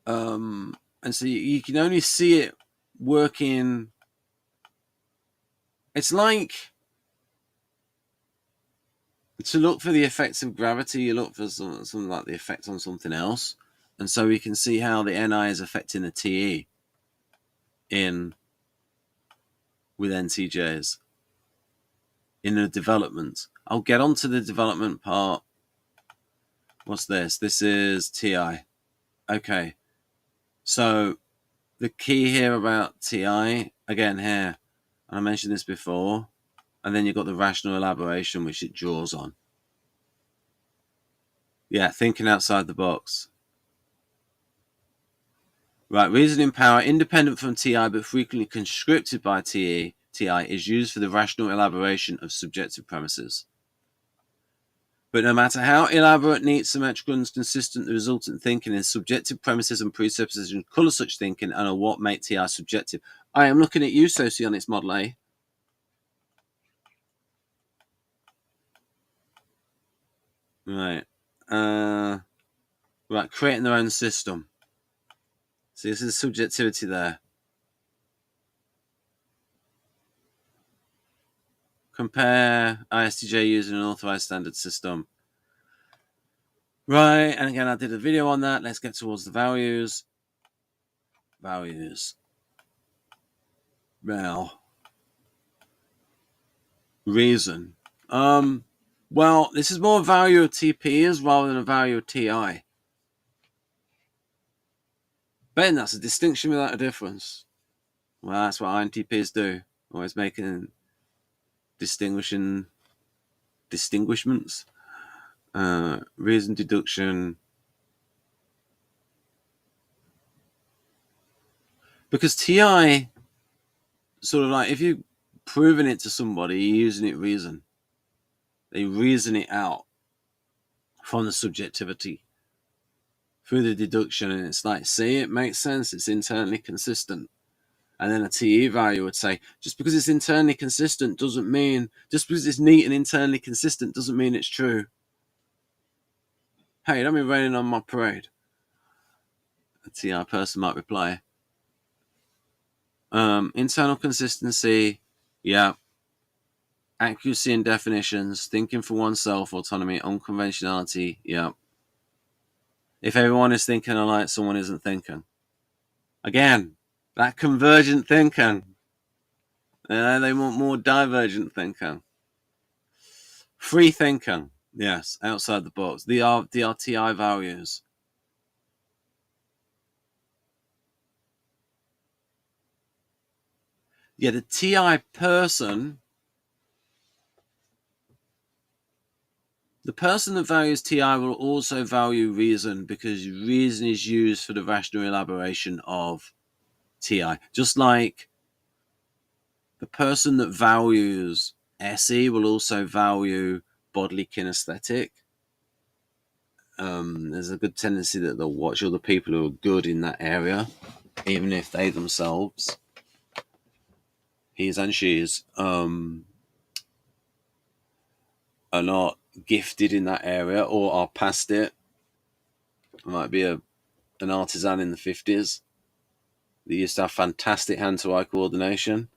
and so you can only see it working. It's like, to look for the effects of gravity, you look for something like the effect on something else, and so we can see how the NI is affecting the TE with NTJs in the development. I'll get onto the development part. What's this? This is TI. Okay. So the key here about TI, again here, and I mentioned this before, and then you've got the rational elaboration, which it draws on. Yeah, thinking outside the box. Right, reasoning power, independent from TI but frequently conscripted by TI, is used for the rational elaboration of subjective premises. But no matter how elaborate, neat, symmetrical, and consistent the resultant thinking is, subjective premises and presuppositions colour such thinking and are what make TI subjective. I am looking at you, Socionics Model A. Right. Right, creating their own system. So this is subjectivity there. Compare ISTJ using an authorized standard system. Right, and again, I did a video on that. Let's get towards the values. Values. Well, reason. Well, this is more a value of TPs rather than a value of TI. Ben, that's a distinction without a difference. Well, that's what NTPs do. Always making distinguishments. Reason, deduction. Because TI, sort of like, if you're proving it to somebody, you're using it reason. They reason it out from the subjectivity through the deduction, and it's like, see, it makes sense, it's internally consistent. And then a TE value would say, just because it's internally consistent doesn't mean, just because it's neat and internally consistent doesn't mean it's true. Hey, don't be raining on my parade. A TI person might reply. Internal consistency, yeah. Accuracy and definitions, thinking for oneself, autonomy, unconventionality, yeah. If everyone is thinking alike, someone isn't thinking. Again, that convergent thinking. They want more divergent thinking. Free thinking, yes, outside the box. The TI values. Yeah, the TI person, the person that values TI will also value reason, because reason is used for the rational elaboration of TI. Just like the person that values SE will also value bodily kinesthetic. There's a good tendency that they'll watch other people who are good in that area, even if they themselves, he's and she's, are not gifted in that area or are past it. It might be an artisan in the 50s that used to have fantastic hand-to-eye coordination.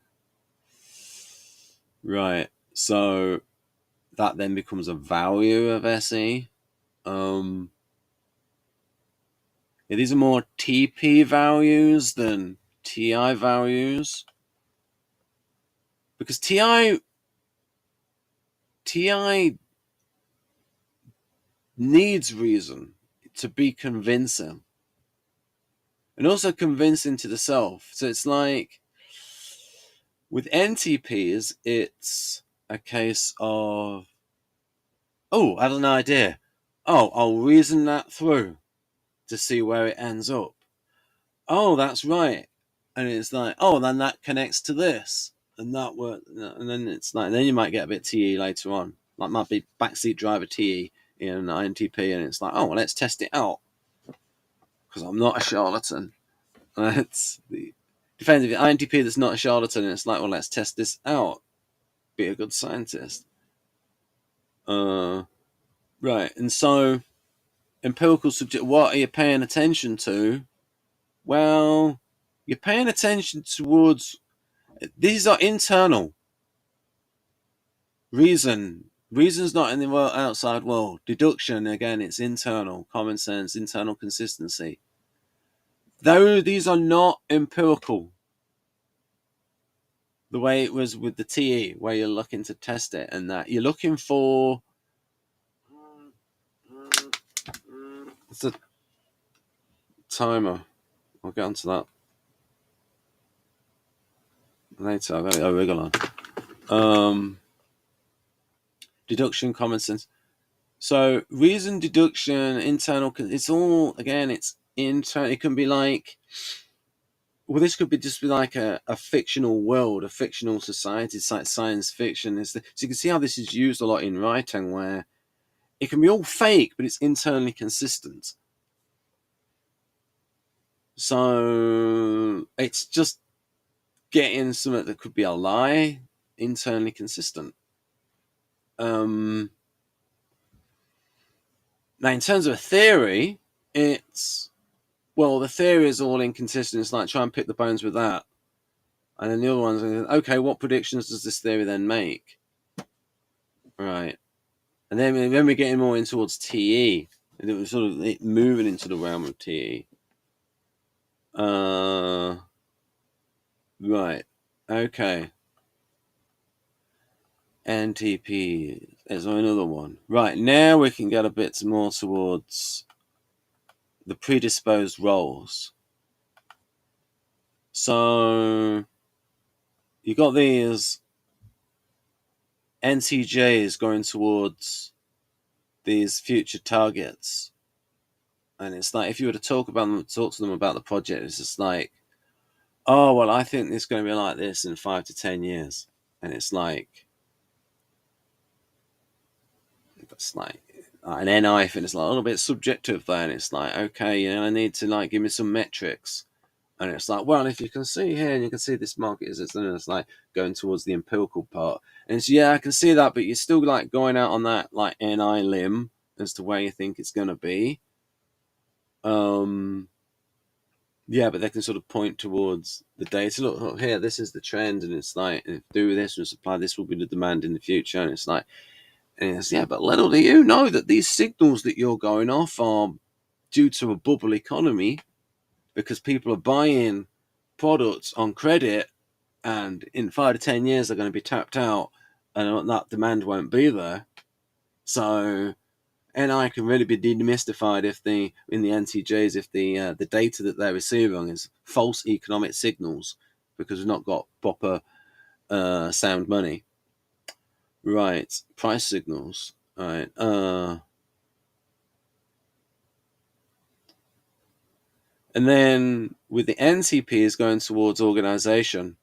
Right, so that then becomes a value of SE. These are more TP values than TI values, because TI needs reason to be convincing, and also convincing to the self. So it's like with NTPs, it's a case of, oh, I had an idea. Oh, I'll reason that through to see where it ends up. Oh, that's right. And it's like, oh, then that connects to this. And that work, and then it's like, then you might get a bit TE later on. Like, might be backseat driver TE in an INTP, and it's like, oh, well, let's test it out. Because I'm not a charlatan. It's depends if you're INTP that's not a charlatan, and it's like, well, let's test this out. Be a good scientist. Right, and so empirical subject, what are you paying attention to? Well, you're paying attention towards, these are internal. Reason's not in the outside world. Deduction, again, it's internal. Common sense, internal consistency. Though these are not empirical, the way it was with the TE, where you're looking to test it, and that you're looking for, it's a timer. I'll get onto that later. I've got a wriggle on. Deduction, common sense. So reason, deduction, internal, it's all, again, it's internal. It can be like, well, this could be just be like a fictional world, a fictional society. It's like science fiction. So you can see how this is used a lot in writing, where it can be all fake, but it's internally consistent. So it's just getting something that could be a lie internally consistent. Now, in terms of a theory, it's, well, the theory is all inconsistent. It's like, try and pick the bones with that. And then the other one's, okay, what predictions does this theory then make? Right. And then we're getting more in towards TE. And it was sort of moving into the realm of TE. Right. Okay. NTP. There's another one. Right. Now we can get a bit more towards the predisposed roles. So you got these NTJs going towards these future targets. And it's like, if you were to talk to them about the project, it's just like, oh, well, I think it's going to be like this in 5 to 10 years. And it's like, that's like an NI thing. It's like a little bit subjective there. And it's like, okay, I need to like give me some metrics. And it's like, well, if you can see here and you can see this market is, it's like going towards the empirical part. And it's, yeah, I can see that, but you're still like going out on that like NI limb as to where you think it's going to be. Yeah, but they can sort of point towards the data. Look, here, this is the trend, and it's like, if do this and supply, this will be the demand in the future. And it's like, yeah, but little do you know that these signals that you're going off are due to a bubble economy, because people are buying products on credit, and in 5 to 10 years they're going to be tapped out, and that demand won't be there. So NI can really be demystified if in the NTJs, if the data that they're receiving is false economic signals, because we've not got proper sound money. Right, price signals. All right. And then with the NTP is going towards organization.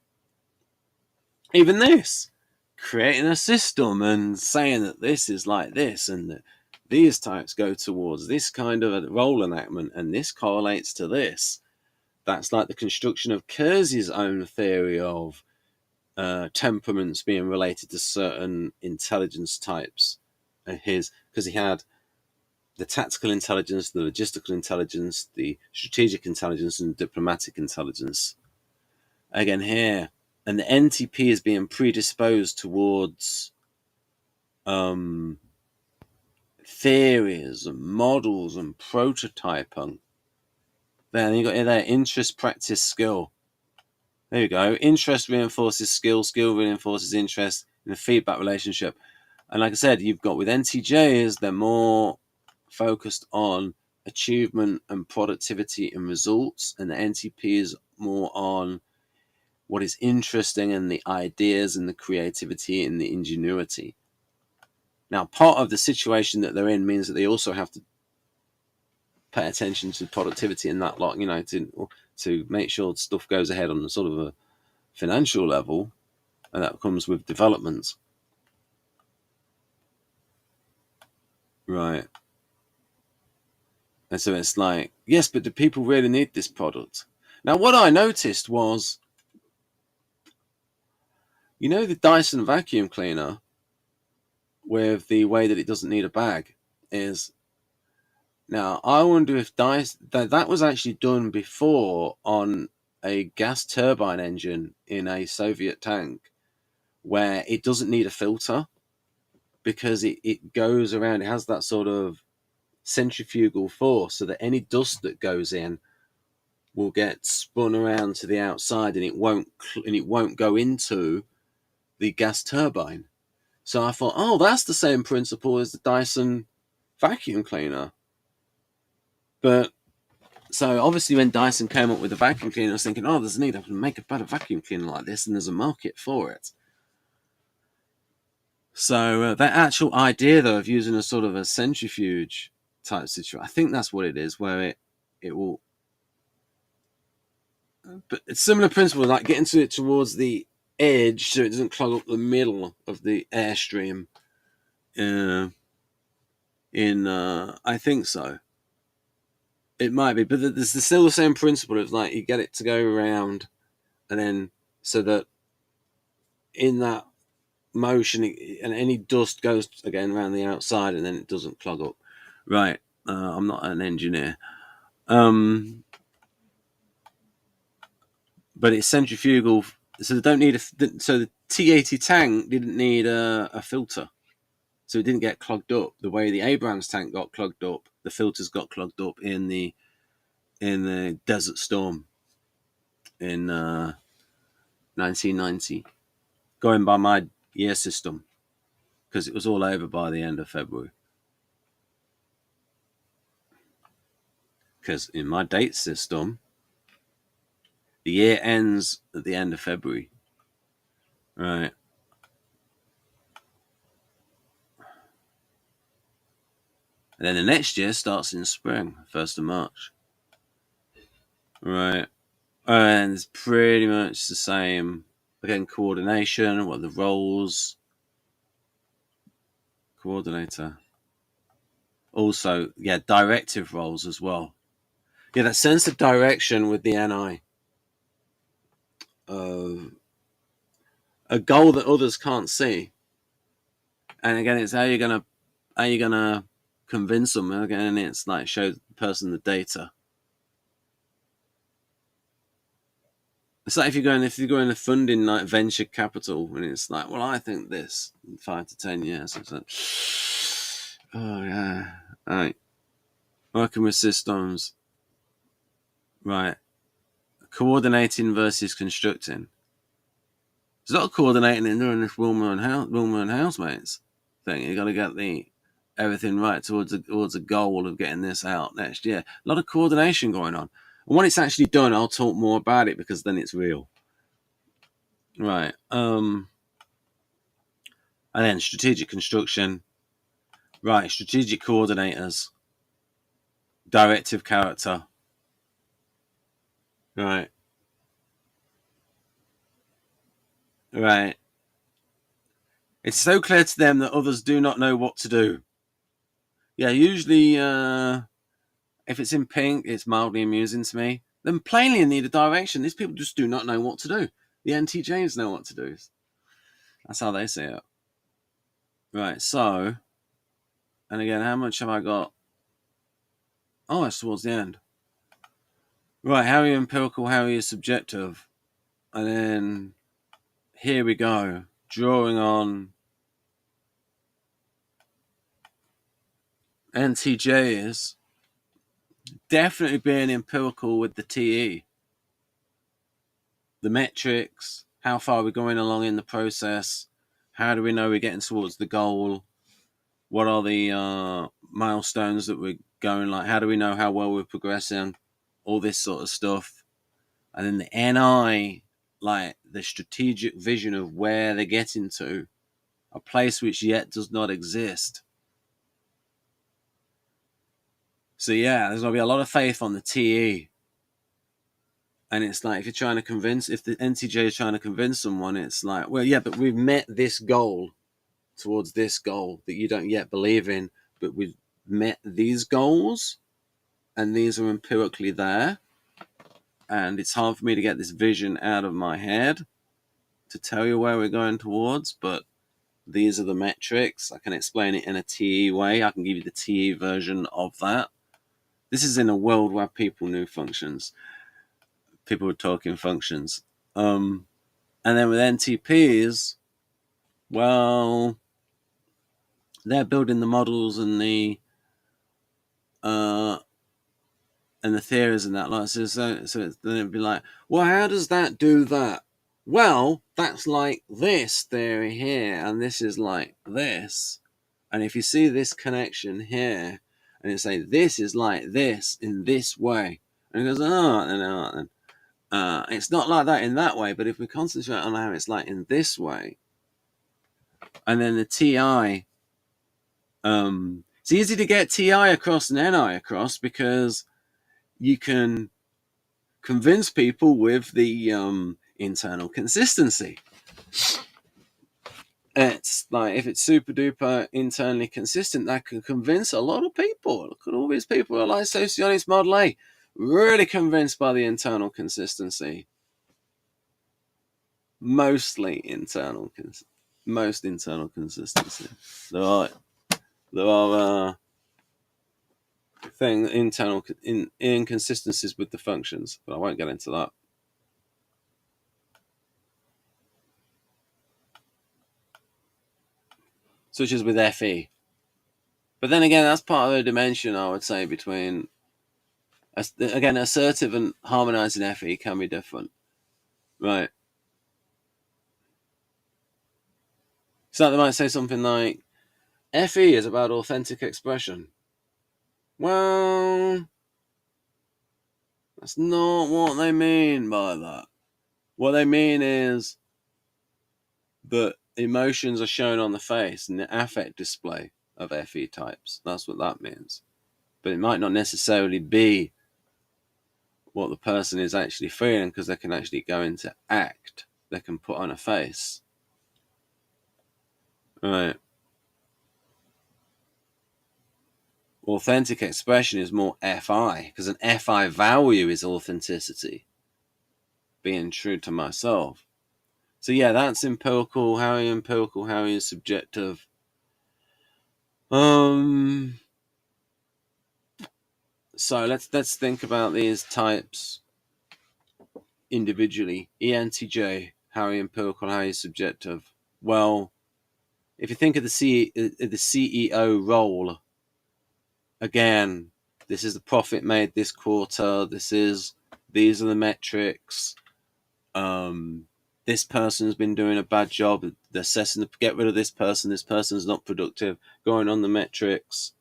Even this, creating a system and saying that this is like this, and that these types go towards this kind of a role enactment, and this correlates to this. That's like the construction of Keirsey's own theory of temperaments being related to certain intelligence types. Because he had the tactical intelligence, the logistical intelligence, the strategic intelligence, and diplomatic intelligence. Again here, and the NTP is being predisposed towards theories and models and prototyping. Then you got here there, interest, practice, skill. There you go. Interest reinforces skill, skill reinforces interest in a feedback relationship. And like I said, you've got with NTJs, they're more focused on achievement and productivity and results, and the NTP is more on what is interesting and the ideas and the creativity and the ingenuity. Now, part of the situation that they're in means that they also have to pay attention to productivity and that lot, to make sure stuff goes ahead on a sort of a financial level, and that comes with development. Right. And so it's like, yes, but do people really need this product? Now, what I noticed was, the Dyson vacuum cleaner, with the way that it doesn't need a bag, is, now I wonder if that was actually done before on a gas turbine engine in a Soviet tank, where it doesn't need a filter, because it goes around, it has that sort of centrifugal force, so that any dust that goes in will get spun around to the outside, and it won't go into the gas turbine. So I thought, oh, that's the same principle as the Dyson vacuum cleaner. But so obviously when Dyson came up with the vacuum cleaner, I was thinking, oh, there's a need to make a better vacuum cleaner like this, and there's a market for it. So that actual idea, though, of using a sort of a centrifuge type situation, I think that's what it is, where it will. But it's similar principle, like getting to it towards the edge so it doesn't clog up the middle of the airstream. I think so. It might be, but there's still the same principle of like you get it to go around, and then so that in that motion and any dust goes again around the outside, and then it doesn't clog up. Right. I'm not an engineer. But it's centrifugal, so they don't need so the T80 tank didn't need a filter, so it didn't get clogged up the way the Abrams tank got clogged up. The filters got clogged up in the Desert Storm in 1990, going by my year system, because it was all over by the end of February. Because in my date system, the year ends at the end of February. Right. And then the next year starts in spring, 1st of March. Right. And it's pretty much the same. Again, coordination, what are the roles? Coordinator. Also, yeah, directive roles as well. Yeah, that sense of direction with the NI. A goal that others can't see. And again, it's how you're gonna convince them. Again, it's like show the person the data. It's like if you're going to funding like venture capital, and it's like, well, I think this in 5 to 10 years. It's like, oh yeah, right. Working with systems, right? Coordinating versus constructing. There's a lot of coordinating in doing this Wilma and Housemates thing. You got to get everything right towards a goal of getting this out next year. A lot of coordination going on. And when it's actually done, I'll talk more about it because then it's real. Right. And then strategic construction. Right. Strategic coordinators. Directive character. Right. Right. It's so clear to them that others do not know what to do. Yeah, usually if it's in pink, it's mildly amusing to me. Then plainly in need of direction. These people just do not know what to do. The NTJs know what to do. That's how they see it. Right, so, and again, how much have I got? Oh, it's towards the end. Right, how are you empirical, how are you subjective? And then, here we go. Drawing on NTJs. Definitely being empirical with the TE. The metrics, how far we're going along in the process, how do we know we're getting towards the goal, what are the milestones that we're going, like how do we know how well we're progressing, all this sort of stuff. And then the NI, like the strategic vision of where they're getting to, a place which yet does not exist. So yeah, there's going to be a lot of faith on the TE. And it's like, if the NTJ is trying to convince someone, it's like, well, yeah, but we've met this goal towards this goal that you don't yet believe in, but we've met these goals and these are empirically there. And it's hard for me to get this vision out of my head to tell you where we're going towards, but these are the metrics. I can explain it in a TE way. I can give you the TE version of that. This is in a world where people knew functions. People were talking functions. And then with NTPs, well, they're building the models and the theories and that. Like, so then it'd be like, well, how does that do that? Well, that's like this theory here, and this is like this. And if you see this connection here, and you say this is like this in this way, and it goes, then it's not like that in that way. But if we concentrate on how it's like in this way, and then the TI, it's easy to get TI across and NI across because you can convince people with the internal consistency. it's like, if it's super duper internally consistent, that can convince a lot of people. Look at all these people who are like Socionics Model A, really convinced by the internal consistency. Most internal consistency. There are internal inconsistencies with the functions, but I won't get into that. Such as with FE. But then again, that's part of the dimension, I would say, between, again, assertive and harmonizing FE can be different. Right. So they might say something like, FE is about authentic expression. Well, that's not what they mean by that. What they mean is that emotions are shown on the face and the affect display of FE types. That's what that means. But it might not necessarily be what the person is actually feeling, because they can actually go into act. They can put on a face. Right. Authentic expression is more FI, because an FI value is authenticity, being true to myself. So yeah, that's empirical. How are you empirical? How are you subjective? So let's think about these types individually. ENTJ, how are you empirical? How are you subjective? Well, if you think of the CEO role, again, this is the profit made this quarter. These are the metrics. This person's been doing a bad job. They're assessing to get rid of this person. This person's not productive. Going on the metrics.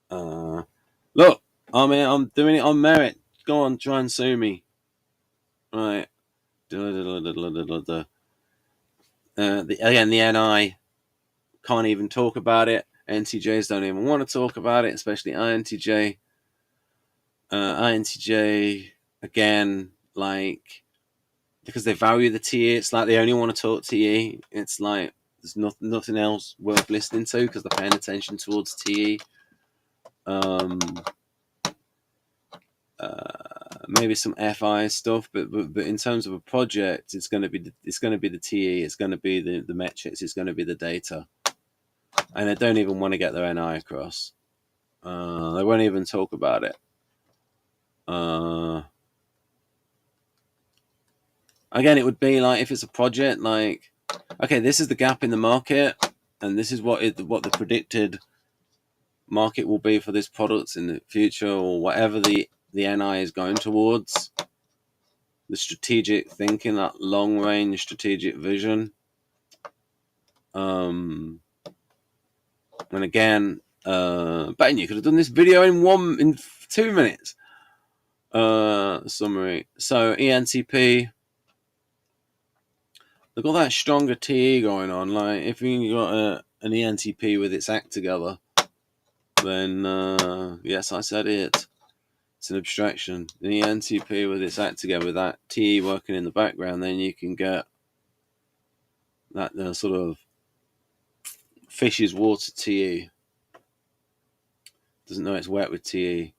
Look, I'm doing it on merit. Go on, try and sue me. Right. Again, the NI can't even talk about it. NTJs don't even want to talk about it, especially INTJ. INTJ, again, like, because they value the TE, it's like they only want to talk TE. It's like there's nothing else worth listening to because they're paying attention towards TE. Maybe some FI stuff, but in terms of a project, it's going to be the TE, it's going to be the metrics, it's going to be the data, and they don't even want to get their NI across. They won't even talk about it. Again, it would be like, if it's a project, like, okay, this is the gap in the market, and this is what the predicted market will be for this product in the future, or whatever the NI is going towards. The strategic thinking, that long range strategic vision. And again, Ben, you could have done this video in 2 minutes. Summary. So ENTP, they've got that stronger TE going on. Like, if you got an ENTP with its act together, then yes, I said it. It's an abstraction. The ENTP with its act together, with that TE working in the background, then you can get that sort of fish's water TE. Doesn't know it's wet with TE.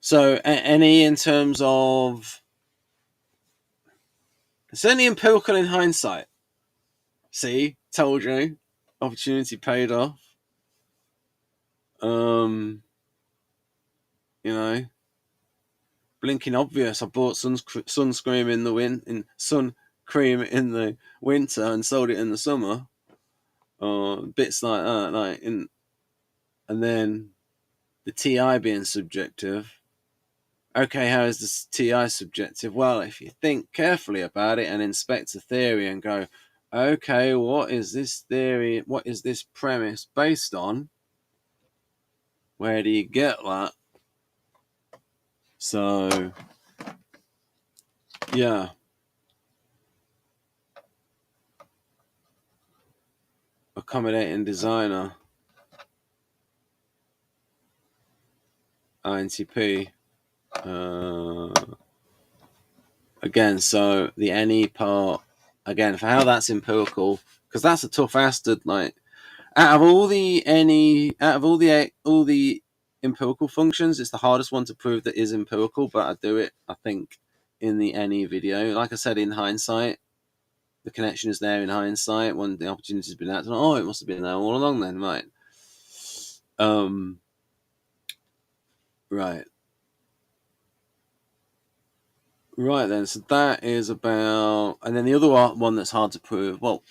So any in terms of, it's only empirical in hindsight. See, told you, opportunity paid off. You know, blinking obvious. I bought sunscreen in the sun cream in the winter and sold it in the summer. Bits like that, like and then the TI being subjective. Okay, how is this TI subjective? Well, if you think carefully about it and inspect a theory and go, okay, what is this theory? What is this premise based on? Where do you get that? So, yeah. Accommodating designer. INTP. Again, so the NE part, again, for how that's empirical, because that's a tough ass to, like, out of all the empirical functions, it's the hardest one to prove that is empirical, but I do it, I think, in the any video. Like I said, in hindsight, the connection is there in hindsight when the opportunity's been out. Oh, it must have been there all along then, right? Right. Right then, so that is about, and then the other one that's hard to prove, well,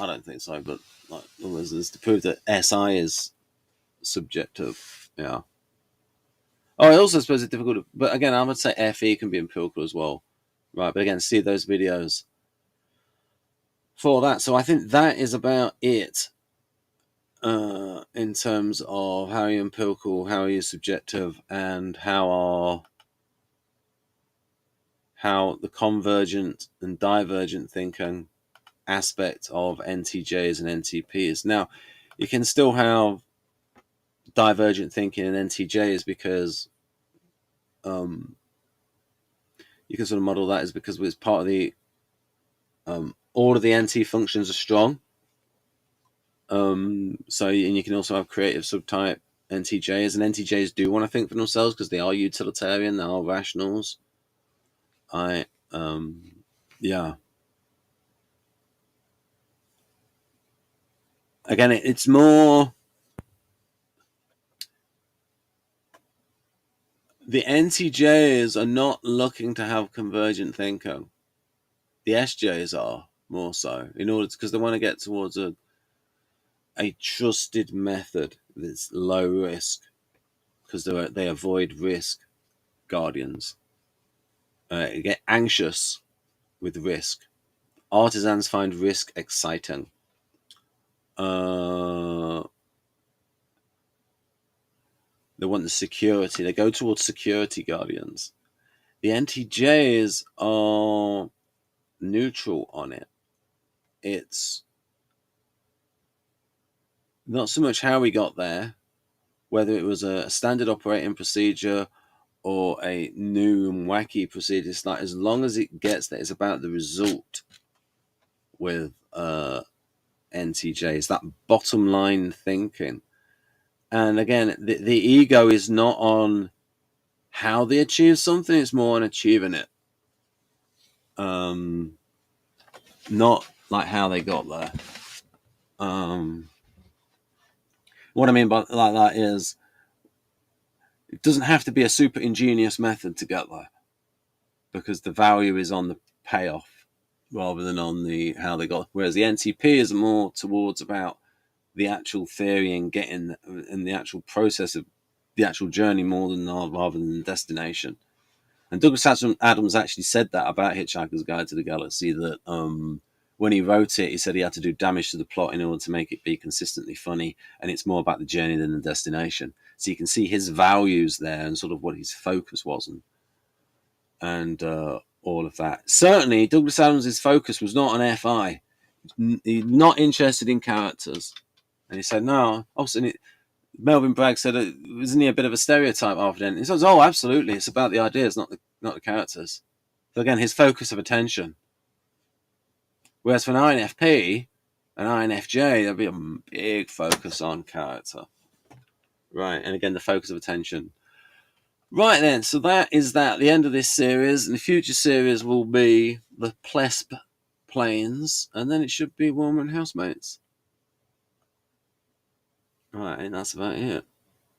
I don't think so, but like others, is to prove that SI is subjective. Yeah. Oh, I also suppose it's difficult, but again, I would say FE can be empirical as well. Right, but again, see those videos for that. So I think that is about it in terms of how you're empirical, how you're subjective, and how the convergent and divergent thinking aspect of NTJs and NTPs. Now, you can still have divergent thinking in NTJs because you can sort of model that as because it's part of the all of the NT functions are strong. So, and you can also have creative subtype NTJs, and NTJs do want to think for themselves because they are utilitarian, they are rationals. Yeah. Again, it's more the NTJs are not looking to have convergent thinking. The SJs are more so in order because they want to get towards a trusted method that's low risk because they avoid risk guardians. Get anxious with risk. Artisans find risk exciting. They want the security. They go towards security guardians. The NTJs are neutral on it. It's not so much how we got there, whether it was a standard operating procedure or a new and wacky procedure. It's like as long as it gets there, it's about the result with NTJ. It's that bottom line thinking. And again, the ego is not on how they achieve something, it's more on achieving it. Not like how they got there. What I mean by like that is it doesn't have to be a super ingenious method to get there because the value is on the payoff rather than on the how they got. Whereas the NTP is more towards about the actual theory and getting in the actual process of the actual journey more than rather than the destination. And Douglas Adams actually said that about Hitchhiker's Guide to the Galaxy, that when he wrote it, he said he had to do damage to the plot in order to make it be consistently funny, and it's more about the journey than the destination. So you can see his values there and sort of what his focus was and all of that. Certainly, Douglas Adams' focus was not on FI. He's not interested in characters. And he said, no. Also, Melvin Bragg said, isn't he a bit of a stereotype after then? He says, oh, absolutely. It's about the ideas, not the characters. So again, his focus of attention. Whereas for an INFP, an INFJ, there'll be a big focus on character. Right, and again, the focus of attention. Right then, so that is that. The end of this series, and the future series will be the Plesp planes, and then it should be Warmer and Housemates. Right, and that's about it.